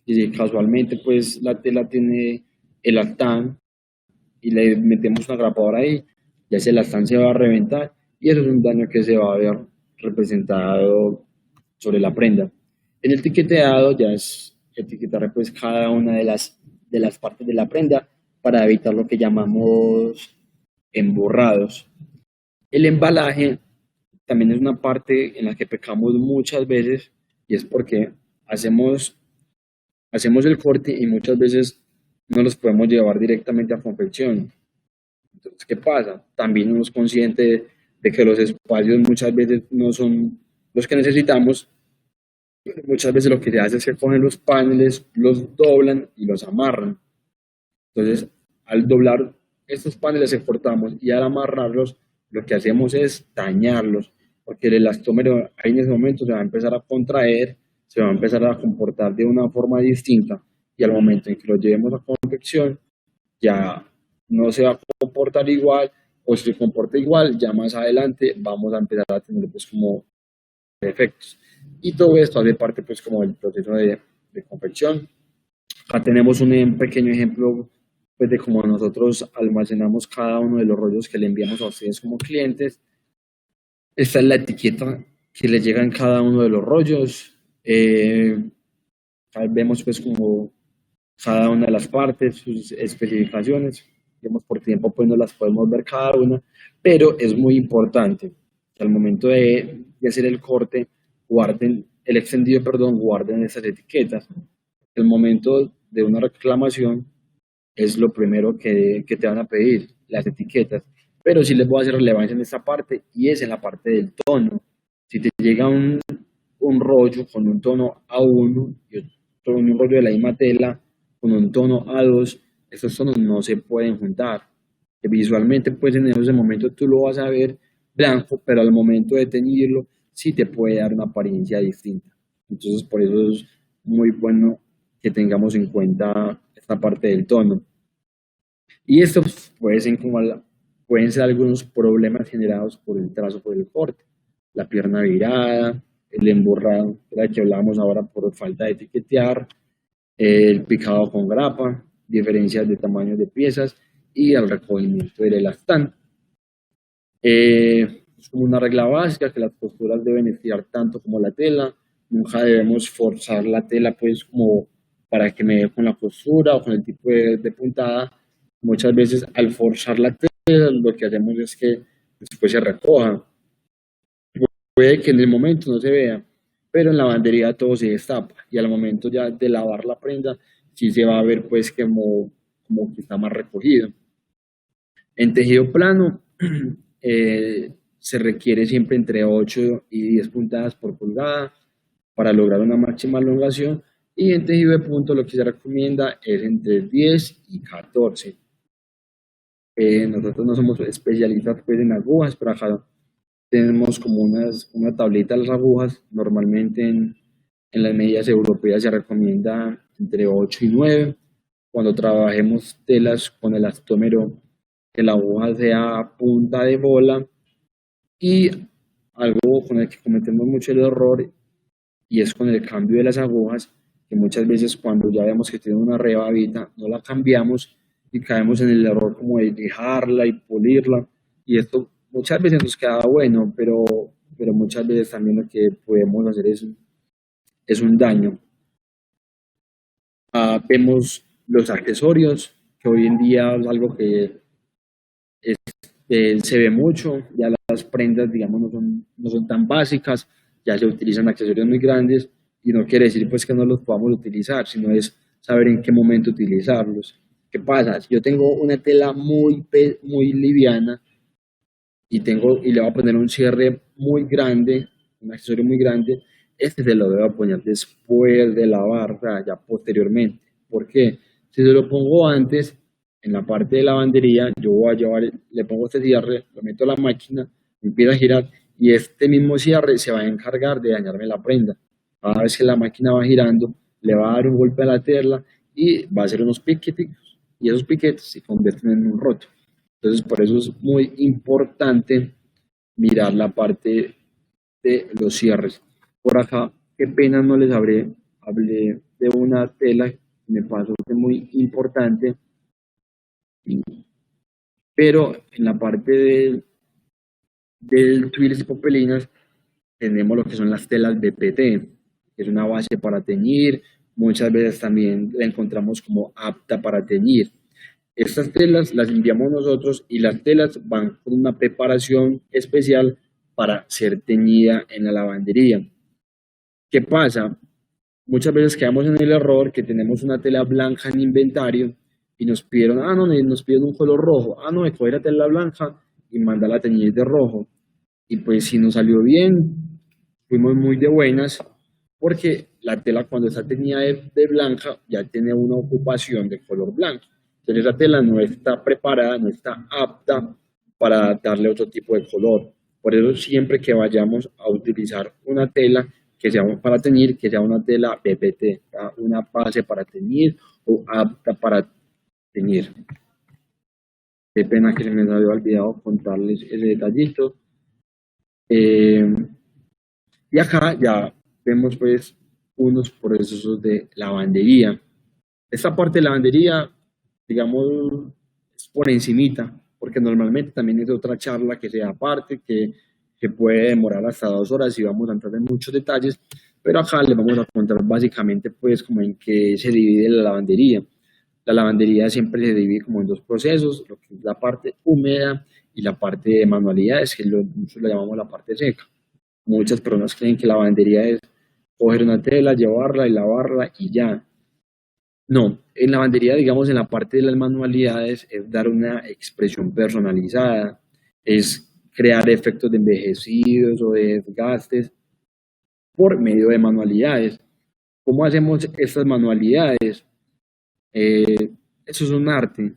[SPEAKER 1] Y si casualmente pues la tela tiene el lactán y le metemos una grapadora ahí, ya ese lactán se va a reventar y eso es un daño que se va a ver representado sobre la prenda. En el etiquetado ya es etiquetar pues cada una de las partes de la prenda para evitar lo que llamamos emborrados. El embalaje también es una parte en la que pecamos muchas veces y es porque hacemos el corte y muchas veces no los podemos llevar directamente a confección. Entonces, ¿qué pasa? También uno es consciente de que los espacios muchas veces no son los que necesitamos. Muchas veces lo que se hace es que cogen los paneles, los doblan y los amarran. Entonces, al doblar estos paneles que cortamos y al amarrarlos, lo que hacemos es dañarlos, porque el elastómero ahí en ese momento se va a empezar a contraer, se va a empezar a comportar de una forma distinta y al momento en que lo llevemos a confección, ya no se va a comportar igual o si se comporta igual, ya más adelante vamos a empezar a tener pues como efectos. Y todo esto hace parte pues como del proceso de confección. Acá tenemos un pequeño ejemplo pues, de cómo nosotros almacenamos cada uno de los rollos que le enviamos a ustedes como clientes. Esta es la etiqueta que le llega en cada uno de los rollos. Vemos pues como cada una de las partes, sus especificaciones. Digamos, por tiempo pues no las podemos ver cada una, pero es muy importante que al momento de hacer el corte, el extendido, perdón, guarden esas etiquetas. El momento de una reclamación es lo primero que te van a pedir, las etiquetas. Pero sí les voy a hacer relevancia en esta parte y es en la parte del tono. Si te llega un rollo con un tono A1 y un rollo de la misma tela con un tono A2, esos tonos no se pueden juntar. Que visualmente, pues en ese momento tú lo vas a ver blanco, pero al momento de teñirlo, sí te puede dar una apariencia distinta. Entonces, por eso es muy bueno que tengamos en cuenta esta parte del tono. Y esto pueden ser algunos problemas generados por el trazo, por el corte, la pierna virada, el emborrado, la que hablábamos ahora por falta de etiquetear, el picado con grapa, diferencias de tamaño de piezas y el recogimiento del elastán. Es como una regla básica que las costuras deben estirar tanto como la tela, nunca debemos forzar la tela pues como para que me dé con la costura o con el tipo de puntada. Muchas veces al forzar la tela lo que hacemos es que después se recoja. Puede que en el momento no se vea, pero en la lavandería todo se destapa y al momento ya de lavar la prenda sí se va a ver pues como que está más recogido. En tejido plano se requiere siempre entre 8 y 10 puntadas por pulgada para lograr una máxima elongación y en tejido de punto lo que se recomienda es entre 10 y 14. Nosotros no somos especialistas pues, en agujas, pero acá tenemos como una tablita de las agujas. Normalmente en las medidas europeas se recomienda entre 8 y 9. Cuando trabajemos telas con elastómero, que la aguja sea punta de bola Y algo con el que cometemos mucho el error y es con el cambio de las agujas, que muchas veces cuando ya vemos que tiene una rebabita, no la cambiamos y caemos en el error como de dejarla y pulirla. Y esto muchas veces nos queda bueno, pero muchas veces también lo que podemos hacer es un daño. Vemos los accesorios, que hoy en día es algo que se ve mucho, ya las prendas, digamos, no son tan básicas, ya se utilizan accesorios muy grandes y no quiere decir pues que no los podamos utilizar, sino es saber en qué momento utilizarlos. ¿Qué pasa? Si yo tengo una tela muy liviana y le voy a poner un cierre muy grande, un accesorio muy grande, este se lo debo poner después de lavar, o sea, ya posteriormente. ¿Por qué? Si se lo pongo antes, en la parte de lavandería, yo voy a llevar, le pongo este cierre, lo meto a la máquina, empieza a girar y este mismo cierre se va a encargar de dañarme la prenda. Cada vez que la máquina va girando, le va a dar un golpe a la tela y va a hacer unos piquetes y esos piquetes se convierten en un roto. Entonces, por eso es muy importante mirar la parte de los cierres. Por acá, qué pena no les hablé de una tela que me pasó que es muy importante, pero en la parte del twills y popelinas tenemos lo que son las telas BPT, que es una base para teñir, muchas veces también la encontramos como apta para teñir. Estas telas las enviamos nosotros y las telas van con una preparación especial para ser teñida en la lavandería. ¿Qué pasa? Muchas veces quedamos en el error que tenemos una tela blanca en inventario y nos pidieron, no, nos piden un color rojo, no, me coge la tela blanca y manda a teñir de rojo. Y pues si nos salió bien, fuimos muy de buenas porque la tela cuando está teñida de blanca ya tiene una ocupación de color blanco. Entonces esa tela no está preparada, no está apta para darle otro tipo de color. Por eso siempre que vayamos a utilizar una tela que sea para teñir, que sea una tela PPT, una base para teñir o apta para teñir. Qué pena que se me había olvidado contarles ese detallito. Eh, y acá ya vemos pues unos procesos de lavandería. Esta parte de lavandería, digamos, es por encimita, porque normalmente también es otra charla que se da aparte, que puede demorar hasta 2 horas y vamos a entrar en muchos detalles, pero acá les vamos a contar básicamente pues como en qué se divide la lavandería. La lavandería siempre se divide como en dos procesos, lo que es la parte húmeda y la parte de manualidades, que muchos lo llamamos la parte seca. Muchas personas creen que la lavandería es coger una tela, llevarla y lavarla y ya. No, en la lavandería, digamos, en la parte de las manualidades, es dar una expresión personalizada, es crear efectos de envejecidos o de desgastes por medio de manualidades. ¿Cómo hacemos estas manualidades? Eh, Eso es un arte.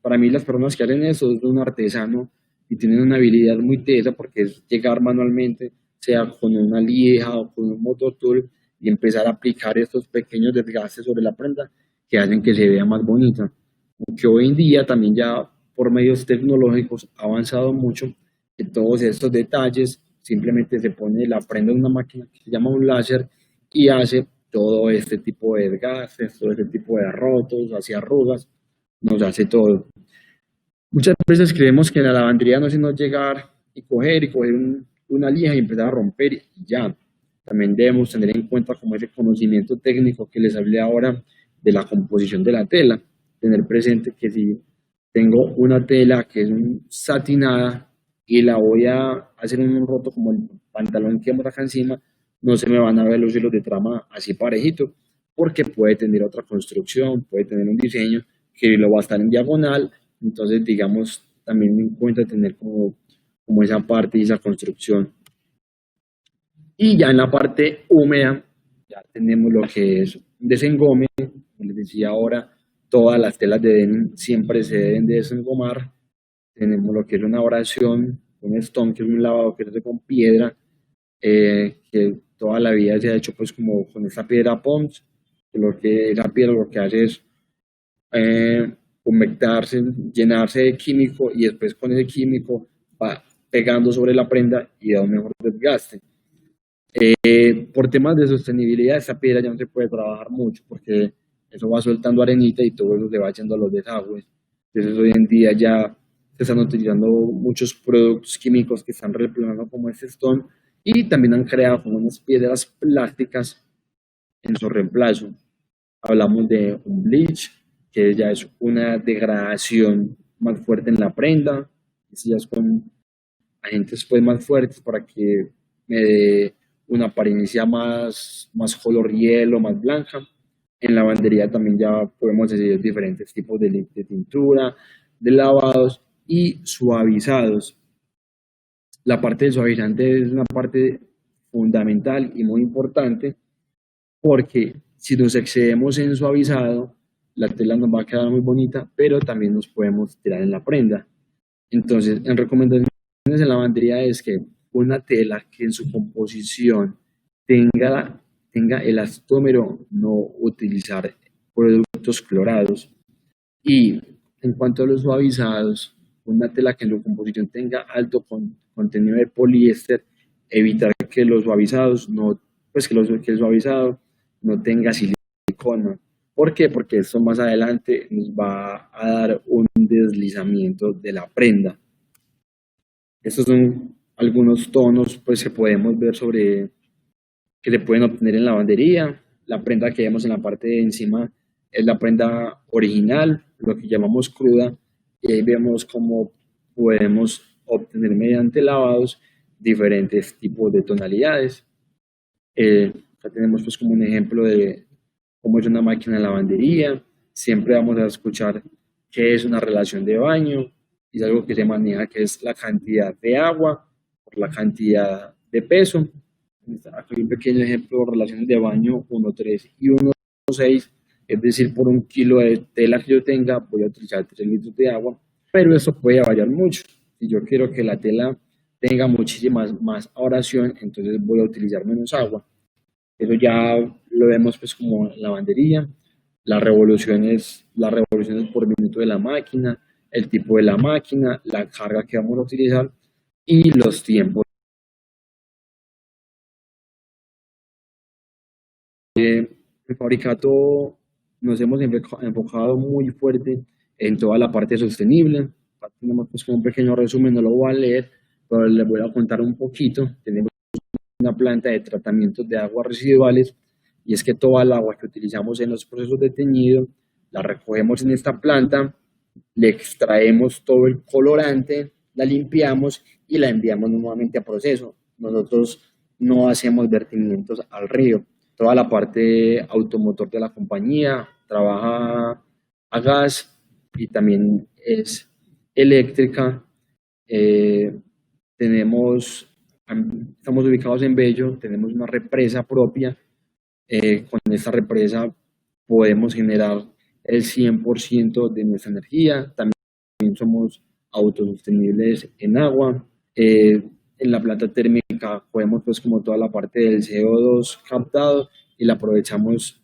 [SPEAKER 1] Para mí las personas que hacen eso es un artesano y tienen una habilidad muy tesa porque es llegar manualmente, sea con una lieja o con un mototool y empezar a aplicar estos pequeños desgastes sobre la prenda que hacen que se vea más bonita. Aunque hoy en día también ya por medios tecnológicos ha avanzado mucho en todos estos detalles, simplemente se pone la prenda en una máquina que se llama un láser y hace todo este tipo de desgastes, todo este tipo de rotos, hacia arrugas, nos hace todo. Muchas veces creemos que en la lavandería no es sino llegar y coger una lija y empezar a romper y ya. También debemos tener en cuenta como ese conocimiento técnico que les hablé ahora de la composición de la tela. Tener presente que si tengo una tela que es satinada y la voy a hacer en un roto como el pantalón que vemos acá encima, no se me van a ver los hilos de trama así parejito, porque puede tener otra construcción, puede tener un diseño que lo va a estar en diagonal, entonces digamos también en cuenta tener como esa parte y esa construcción. Y ya en la parte húmeda, ya tenemos lo que es un desengome, como les decía ahora, todas las telas de denim siempre se deben de desengomar, tenemos lo que es una oración, un stone, que es un lavado que se hace con piedra, que toda la vida se ha hecho pues como con esta piedra Pons, que esa piedra lo que hace es humectarse, llenarse de químico y después con ese químico va pegando sobre la prenda y da un mejor desgaste. Por temas de sostenibilidad, esta piedra ya no se puede trabajar mucho porque eso va soltando arenita y todo eso se va yendo a los desagües. Entonces hoy en día ya se están utilizando muchos productos químicos que están reemplazando como este stone y también han creado como unas piedras plásticas en su reemplazo. Hablamos de un bleach, que ya es una degradación más fuerte en la prenda, ya es con agentes pues más fuertes para que me dé una apariencia más color hielo, más blanca. En lavandería también ya podemos decidir diferentes tipos de tintura, de lavados y suavizados. La parte de suavizante es una parte fundamental y muy importante porque si nos excedemos en suavizado, la tela nos va a quedar muy bonita, pero también nos podemos tirar en la prenda. Entonces, en recomendaciones en lavandería es que una tela que en su composición tenga elastómero, no utilizar productos clorados. Y en cuanto a los suavizados, una tela que en su composición tenga alto contenido de poliéster, evitar que los suavizados no, pues que el suavizado no tenga silicona. ¿Por qué? Porque esto más adelante nos va a dar un deslizamiento de la prenda. Estos son algunos tonos pues, que podemos ver sobre que se pueden obtener en lavandería. La prenda que vemos en la parte de encima es la prenda original, lo que llamamos cruda, y ahí vemos cómo podemos obtener mediante lavados diferentes tipos de tonalidades. Acá tenemos pues como un ejemplo de cómo es una máquina de lavandería. Siempre vamos a escuchar qué es una relación de baño, y es algo que se maneja que es la cantidad de agua por la cantidad de peso. Aquí hay un pequeño ejemplo de relaciones de baño 1,3 y 1,6, es decir, por un kilo de tela que yo tenga voy a utilizar 3 litros de agua, pero eso puede variar mucho. Si yo quiero que la tela tenga muchísimas más oración, entonces voy a utilizar menos agua. Eso ya lo vemos pues como lavandería, las revoluciones por minuto de la máquina, el tipo de la máquina, la carga que vamos a utilizar y los tiempos. El fabricato nos hemos enfocado muy fuerte en toda la parte sostenible. Tenemos pues como un pequeño resumen, no lo voy a leer, pero les voy a contar un poquito. Tenemos una planta de tratamiento de aguas residuales, y es que toda el agua que utilizamos en los procesos de teñido la recogemos en esta planta, le extraemos todo el colorante, la limpiamos y la enviamos nuevamente a proceso. Nosotros no hacemos vertimientos al río. Toda la parte automotor de la compañía trabaja a gas y también es eléctrica. Eh, tenemos, estamos ubicados en Bello, tenemos una represa propia. Con esta represa podemos generar el 100% de nuestra energía. También somos autosostenibles en agua. En la planta térmica podemos pues como toda la parte del CO2 captado y la aprovechamos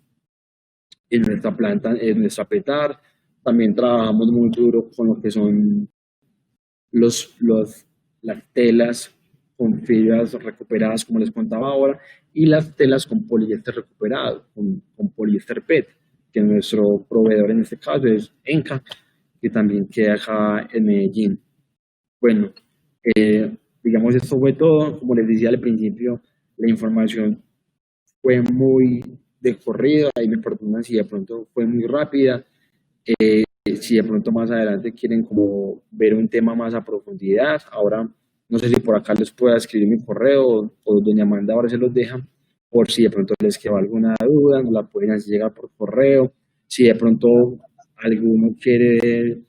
[SPEAKER 1] en nuestra planta, en nuestra petar. También trabajamos muy duro con lo que son los, los, las telas con fibras recuperadas, como les contaba ahora, y las telas con poliéster recuperado, con poliéster PET, que nuestro proveedor en este caso es Enca, que también queda acá en Medellín. Bueno, digamos, esto fue todo. Como les decía al principio, la información fue muy de corrido, ahí me perdonan si de pronto fue muy rápida. Si de pronto más adelante quieren como ver un tema más a profundidad, ahora no sé si por acá les pueda escribir mi correo o doña Amanda ahora se los deja, por si de pronto les quedó alguna duda, nos la pueden hacer llegar por correo. Si de pronto alguno quiere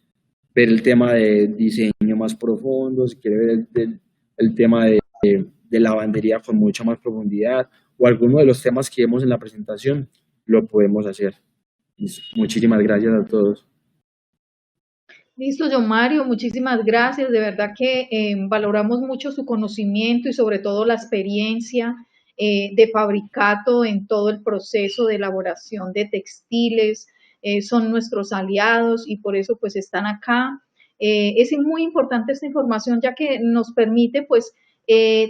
[SPEAKER 1] ver el tema de diseño más profundo, si quiere ver el tema de lavandería con mucha más profundidad o alguno de los temas que vemos en la presentación, lo podemos hacer. Muchísimas gracias a todos.
[SPEAKER 2] Listo, John Mario, muchísimas gracias. De verdad que valoramos mucho su conocimiento y sobre todo la experiencia de Fabricato en todo el proceso de elaboración de textiles. Son nuestros aliados y por eso pues están acá. Es muy importante esta información ya que nos permite, pues,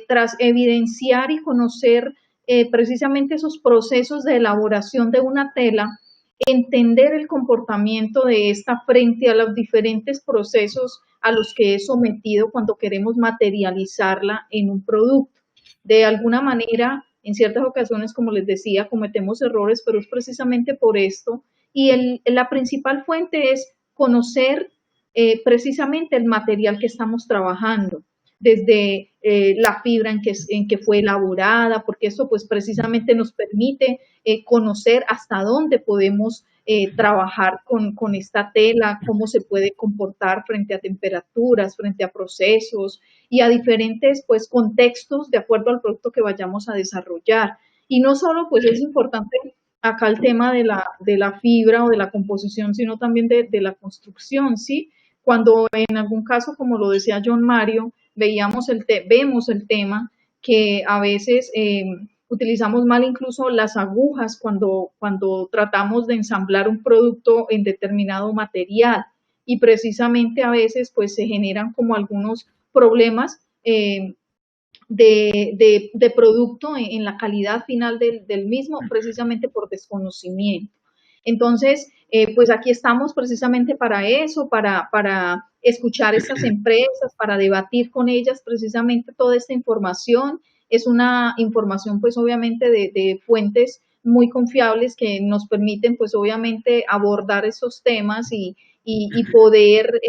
[SPEAKER 2] tras evidenciar y conocer precisamente esos procesos de elaboración de una tela, entender el comportamiento de esta frente a los diferentes procesos a los que es sometido cuando queremos materializarla en un producto. De alguna manera, en ciertas ocasiones, como les decía, cometemos errores, pero es precisamente por esto. Y la principal fuente es conocer precisamente el material que estamos trabajando, desde la fibra en que fue elaborada, porque eso pues precisamente nos permite conocer hasta dónde podemos trabajar con esta tela, cómo se puede comportar frente a temperaturas, frente a procesos y a diferentes pues contextos de acuerdo al producto que vayamos a desarrollar. Y no solo pues es importante acá el tema de la fibra o de la composición, sino también de la construcción, ¿sí? Cuando en algún caso, como lo decía John Mario, vemos el tema que a veces utilizamos mal incluso las agujas cuando tratamos de ensamblar un producto en determinado material y precisamente a veces pues se generan como algunos problemas de producto en la calidad final del mismo precisamente por desconocimiento. Entonces, pues aquí estamos precisamente para eso, para escuchar estas empresas, para debatir con ellas precisamente toda esta información. Es una información pues obviamente de fuentes muy confiables que nos permiten pues obviamente abordar esos temas y poder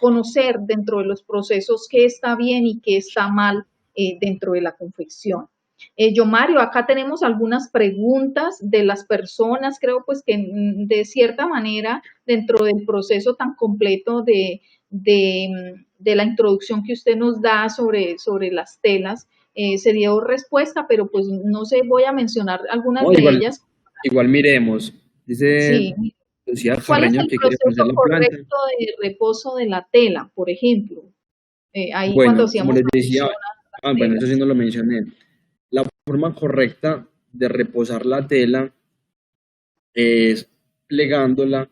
[SPEAKER 2] conocer dentro de los procesos qué está bien y qué está mal dentro de la confección. Yo, Mario, acá tenemos algunas preguntas de las personas, creo pues que de cierta manera dentro del proceso tan completo de la introducción que usted nos da sobre las telas, se dio respuesta, pero pues no sé, voy a mencionar algunas
[SPEAKER 1] No,
[SPEAKER 2] de
[SPEAKER 1] igual,
[SPEAKER 2] ellas.
[SPEAKER 1] igual miremos. Dice
[SPEAKER 2] Sí.
[SPEAKER 1] Lucía
[SPEAKER 2] ¿Cuál es
[SPEAKER 1] Carreño
[SPEAKER 2] el
[SPEAKER 1] que quiere conocer
[SPEAKER 2] proceso
[SPEAKER 1] la planta.
[SPEAKER 2] correcto de reposo de la tela, por ejemplo? Ahí cuando
[SPEAKER 1] Bueno, como
[SPEAKER 2] hacíamos
[SPEAKER 1] les decía,
[SPEAKER 2] alusión a las
[SPEAKER 1] bueno, eso sí
[SPEAKER 2] telas.
[SPEAKER 1] no lo mencioné. La forma correcta de reposar la tela es plegándola,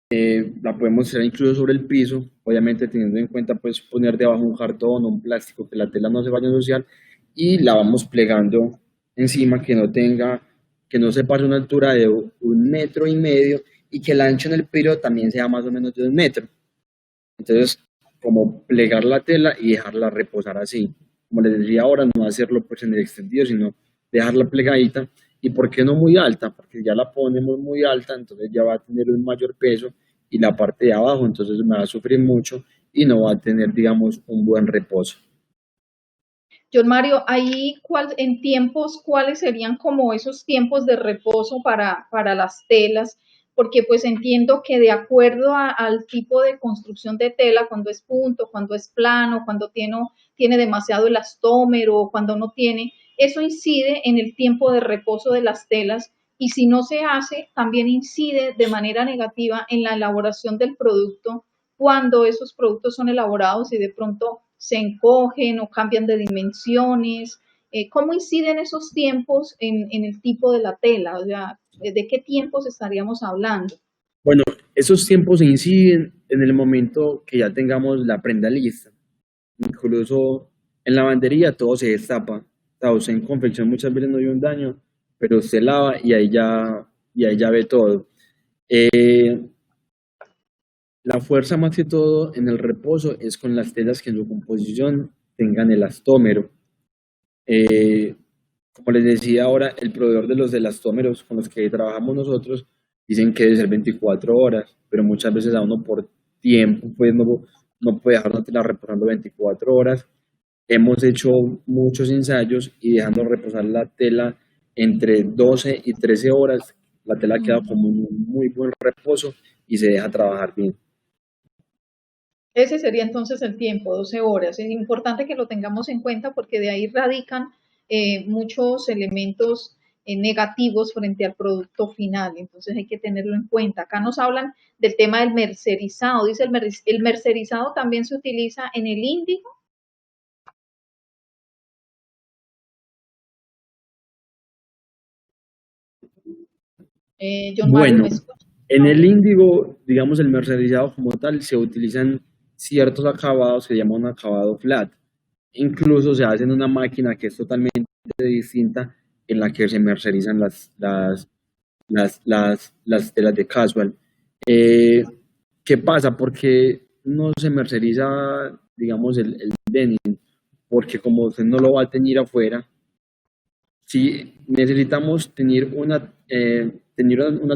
[SPEAKER 1] la podemos hacer incluso sobre el piso, obviamente teniendo en cuenta pues poner debajo un cartón o un plástico que la tela no se vaya a ensuciar y la vamos plegando encima que no se pase una altura de 1,5 metros y que el ancho en el piro también sea más o menos de 1 metro. Entonces, como plegar la tela y dejarla reposar así. Como les decía ahora, no hacerlo pues en el extendido, sino dejarla plegadita. ¿Y por qué no muy alta? Porque ya la ponemos muy alta, entonces ya va a tener un mayor peso y la parte de abajo, entonces me va a sufrir mucho y no va a tener, digamos, un buen reposo.
[SPEAKER 2] John Mario, ahí en tiempos, ¿cuáles serían como esos tiempos de reposo para las telas? Porque pues entiendo que de acuerdo al tipo de construcción de tela, cuando es punto, cuando es plano, cuando tiene demasiado elastómero, cuando no tiene, eso incide en el tiempo de reposo de las telas y si no se hace, también incide de manera negativa en la elaboración del producto cuando esos productos son elaborados y de pronto se encogen o cambian de dimensiones. ¿Cómo inciden esos tiempos en el tipo de la tela? O sea, ¿de qué tiempos estaríamos hablando?
[SPEAKER 1] Bueno, esos tiempos inciden en el momento que ya tengamos la prenda lista. Incluso en lavandería todo se destapa. O sea, usted en confección muchas veces no hay un daño, pero usted lava y ahí ya ve todo. Eh, la fuerza más que todo en el reposo es con las telas que en su composición tengan elastómero. Eh, como les decía ahora, el proveedor de los elastómeros con los que trabajamos nosotros dicen que debe ser 24 horas, pero muchas veces a uno por tiempo pues no puede dejar la tela reposando 24 horas. Hemos hecho muchos ensayos y dejando reposar la tela entre 12 y 13 horas, la tela queda como en un muy buen reposo y se deja trabajar bien.
[SPEAKER 2] Ese sería entonces el tiempo, 12 horas. Es importante que lo tengamos en cuenta porque de ahí radican muchos elementos negativos frente al producto final. Entonces hay que tenerlo en cuenta. Acá nos hablan del tema del mercerizado. Dice el mercerizado también se utiliza en el índigo. John Mario,
[SPEAKER 1] Bueno,
[SPEAKER 2] ¿me escucha?
[SPEAKER 1] En el índigo, digamos, el mercerizado como tal, se utilizan ciertos acabados que se llaman un acabado flat. Incluso se hace en una máquina que es totalmente distinta en la que se mercerizan las telas de casual. Eh, ¿Qué pasa? Porque no se merceriza, digamos, el denim, porque como usted no lo va a teñir afuera, si necesitamos tener una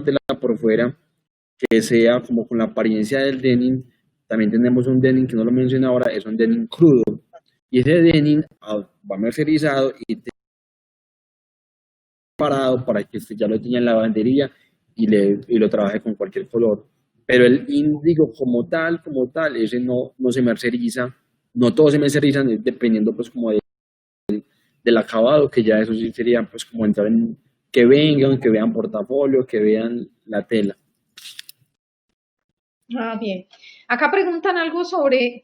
[SPEAKER 1] tela por fuera que sea como con la apariencia del denim, también tenemos un denim que no lo mencioné ahora, es un denim crudo. Y ese denim va mercerizado y preparado para que usted ya lo tenga en la lavandería y lo trabaje con cualquier color. Pero el índigo como tal, ese no se merceriza, no todos se mercerizan, dependiendo pues como del acabado, que ya eso sí sería pues como entrar en que vengan, que vean portafolio, que vean la tela.
[SPEAKER 2] Ah, bien. Acá preguntan algo sobre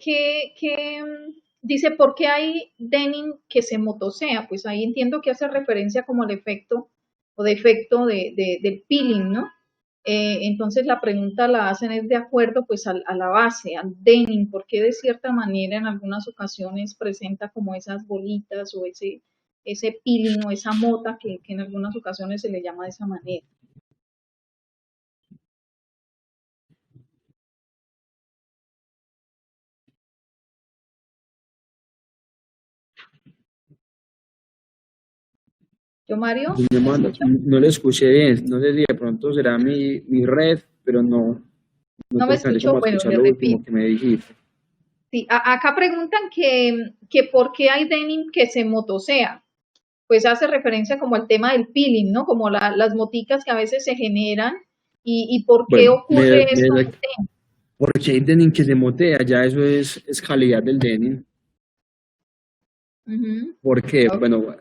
[SPEAKER 2] dice, ¿por qué hay denim que se motosea? Pues ahí entiendo que hace referencia como al efecto o defecto del peeling, ¿no? Entonces la pregunta la hacen es de acuerdo pues a la base, al denim, porque de cierta manera en algunas ocasiones presenta como esas bolitas o ese peeling o esa mota que en algunas ocasiones se le llama de esa manera. ¿Yo, Mario?
[SPEAKER 1] Doña
[SPEAKER 2] ¿Me
[SPEAKER 1] Amanda,
[SPEAKER 2] escucha?
[SPEAKER 1] no le escuché bien, no sé si de pronto será mi red, pero no
[SPEAKER 2] No
[SPEAKER 1] te
[SPEAKER 2] me
[SPEAKER 1] alcancé
[SPEAKER 2] escuchó,
[SPEAKER 1] como a
[SPEAKER 2] bueno,
[SPEAKER 1] escuchar
[SPEAKER 2] le
[SPEAKER 1] lo último
[SPEAKER 2] repito.
[SPEAKER 1] que me dijiste.
[SPEAKER 2] Sí, acá preguntan que por qué hay denim que se motosea. Pues hace referencia como al tema del peeling, ¿no? Como las moticas que a veces se generan y por qué
[SPEAKER 1] Bueno,
[SPEAKER 2] ocurre eso en el denim.
[SPEAKER 1] porque hay denim que se motea, ya eso es calidad del denim.
[SPEAKER 2] Ujú.
[SPEAKER 1] Porque,
[SPEAKER 2] Ok.
[SPEAKER 1] bueno,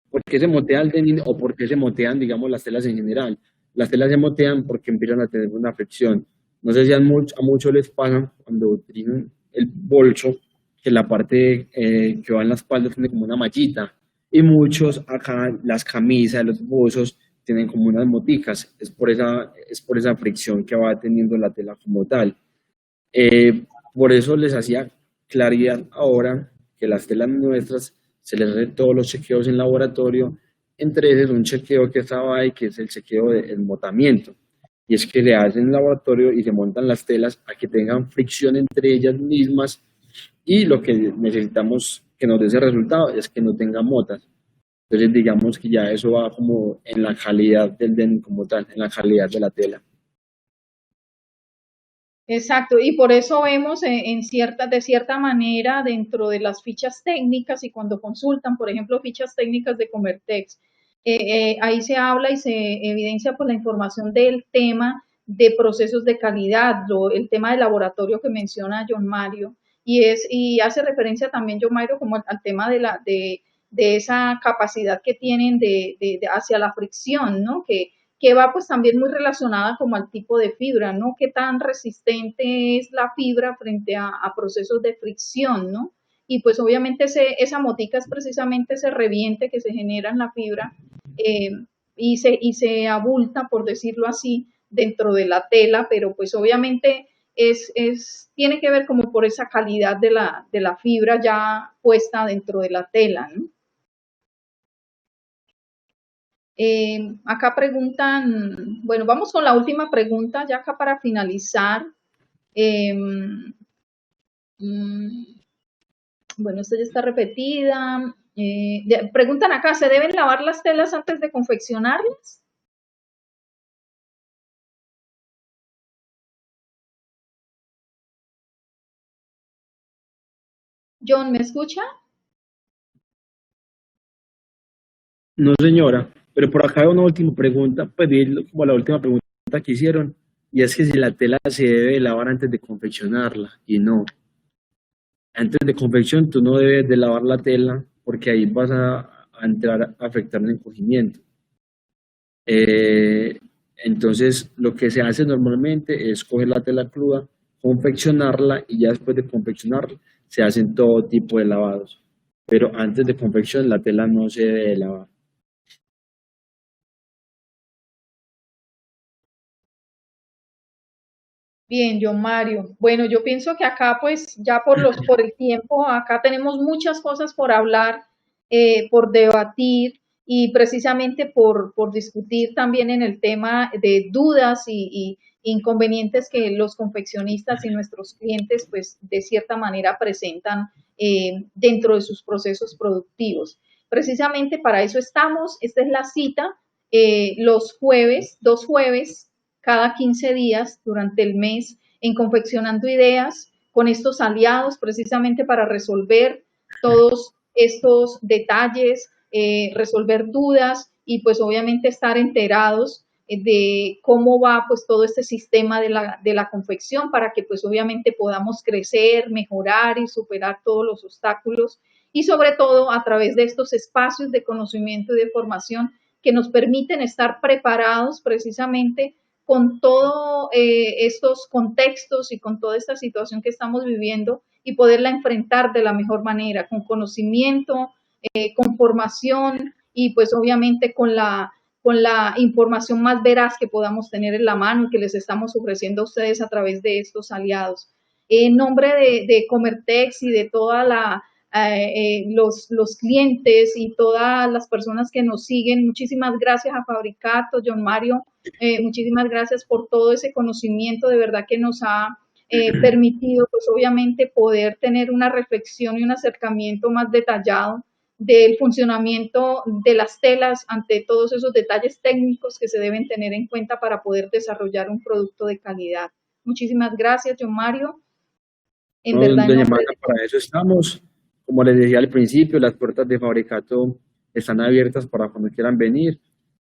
[SPEAKER 1] ¿por qué se motea el denim o por qué se motean, digamos, las telas en general? Las telas se motean porque empiezan a tener una fricción. No sé si a muchos les pasa cuando utilizan el bolso, que la parte que va en la espalda tiene como una mallita. Y muchos acá, las camisas, los buzos, tienen como unas moticas. Es por esa fricción que va teniendo la tela como tal. Por eso les hacía claridad ahora que las telas nuestras se les hacen todos los chequeos en laboratorio, entre ellos un chequeo que estaba ahí, que es el chequeo del motamiento. Y es que le hacen en laboratorio y se montan las telas a que tengan fricción entre ellas mismas y lo que necesitamos que nos dé ese resultado es que no tengan motas. Entonces digamos que ya eso va como en la calidad del denim como tal, en la calidad de la tela.
[SPEAKER 2] Exacto, y por eso vemos de cierta manera dentro de las fichas técnicas y cuando consultan, por ejemplo, fichas técnicas de Comertex, ahí se habla y se evidencia pues la información del tema de procesos de calidad, el tema de laboratorio que menciona John Mario, y hace referencia también John Mario como al tema de esa capacidad que tienen hacia la fricción, ¿no? Que va pues también muy relacionada como al tipo de fibra, ¿no? Qué tan resistente es la fibra frente a procesos de fricción, ¿no? Y pues obviamente esa motica es precisamente ese reviente que se genera en la fibra eh, y se abulta, por decirlo así, dentro de la tela, pero pues obviamente tiene que ver como por esa calidad de la fibra ya puesta dentro de la tela, ¿no? Acá preguntan, bueno, vamos con la última pregunta, ya acá para finalizar. Eh, mm, bueno, esta ya está repetida. Preguntan acá, ¿se deben lavar las telas antes de confeccionarlas? John, ¿me escucha?
[SPEAKER 1] No, señora, pero por acá hay una última pregunta, pues como la última pregunta que hicieron, y es que si la tela se debe lavar antes de confeccionarla, y no. Antes de confección tú no debes de lavar la tela porque ahí vas a entrar a afectar el encogimiento. Eh, entonces, lo que se hace normalmente es coger la tela cruda, confeccionarla y ya después de confeccionarla se hacen todo tipo de lavados. Pero antes de confección la tela no se debe de lavar.
[SPEAKER 2] Bien, John Mario. Bueno, yo pienso que acá, pues, ya por el tiempo, acá tenemos muchas cosas por hablar, por debatir y precisamente por discutir también en el tema de dudas y inconvenientes que los confeccionistas y nuestros clientes, pues, de cierta manera presentan dentro de sus procesos productivos. Precisamente para eso estamos. Esta es la cita los jueves, 2 jueves cada 15 días durante el mes en Confeccionando Ideas con estos aliados precisamente para resolver todos estos detalles, resolver dudas y pues obviamente estar enterados de cómo va pues todo este sistema de la confección para que pues obviamente podamos crecer, mejorar y superar todos los obstáculos y sobre todo a través de estos espacios de conocimiento y de formación que nos permiten estar preparados precisamente con todos estos contextos y con toda esta situación que estamos viviendo y poderla enfrentar de la mejor manera, con conocimiento, con formación y pues obviamente con la información más veraz que podamos tener en la mano y que les estamos ofreciendo a ustedes a través de estos aliados. En nombre de Comertex y de toda los clientes y todas las personas que nos siguen. Muchísimas gracias a Fabricato, John Mario, muchísimas gracias por todo ese conocimiento de verdad que nos ha permitido, pues obviamente, poder tener una reflexión y un acercamiento más detallado del funcionamiento de las telas ante todos esos detalles técnicos que se deben tener en cuenta para poder desarrollar un producto de calidad. Muchísimas gracias, John Mario. En
[SPEAKER 1] No,
[SPEAKER 2] verdad, en
[SPEAKER 1] doña
[SPEAKER 2] nombre
[SPEAKER 1] Marta, para eso estamos. Como les decía al principio, las puertas de Fabricato están abiertas para cuando quieran venir.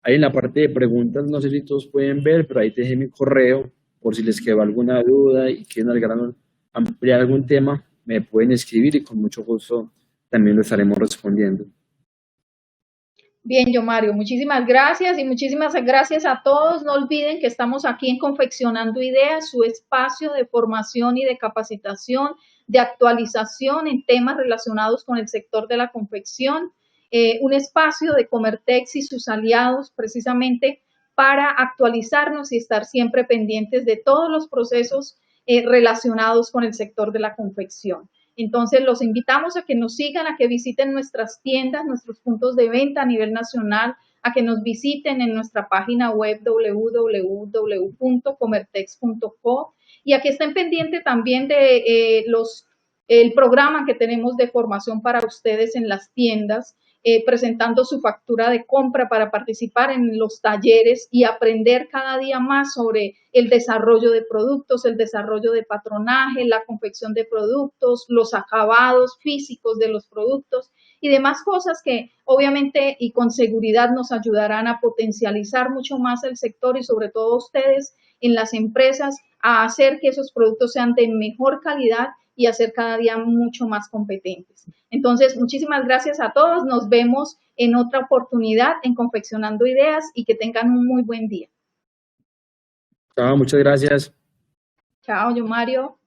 [SPEAKER 1] Ahí en la parte de preguntas, no sé si todos pueden ver, pero ahí dejé mi correo por si les quedó alguna duda y quieren ampliar algún tema, me pueden escribir y con mucho gusto también lo estaremos respondiendo.
[SPEAKER 2] bien, yo Mario, muchísimas gracias y muchísimas gracias a todos. No olviden que estamos aquí en Confeccionando Ideas, su espacio de formación y de capacitación, de actualización en temas relacionados con el sector de la confección, un espacio de Comertex y sus aliados precisamente para actualizarnos y estar siempre pendientes de todos los procesos relacionados con el sector de la confección. Entonces, los invitamos a que nos sigan, a que visiten nuestras tiendas, nuestros puntos de venta a nivel nacional, a que nos visiten en nuestra página web www.comertex.co y a que estén pendientes también de el programa que tenemos de formación para ustedes en las tiendas, presentando su factura de compra para participar en los talleres y aprender cada día más sobre el desarrollo de productos, el desarrollo de patronaje, la confección de productos, los acabados físicos de los productos y demás cosas que obviamente y con seguridad nos ayudarán a potencializar mucho más el sector y sobre todo ustedes en las empresas a hacer que esos productos sean de mejor calidad y a ser cada día mucho más competentes. Entonces, muchísimas gracias a todos. Nos vemos en otra oportunidad en Confeccionando Ideas y que tengan un muy buen día.
[SPEAKER 1] Chao, muchas gracias.
[SPEAKER 2] Chao, yo Mario.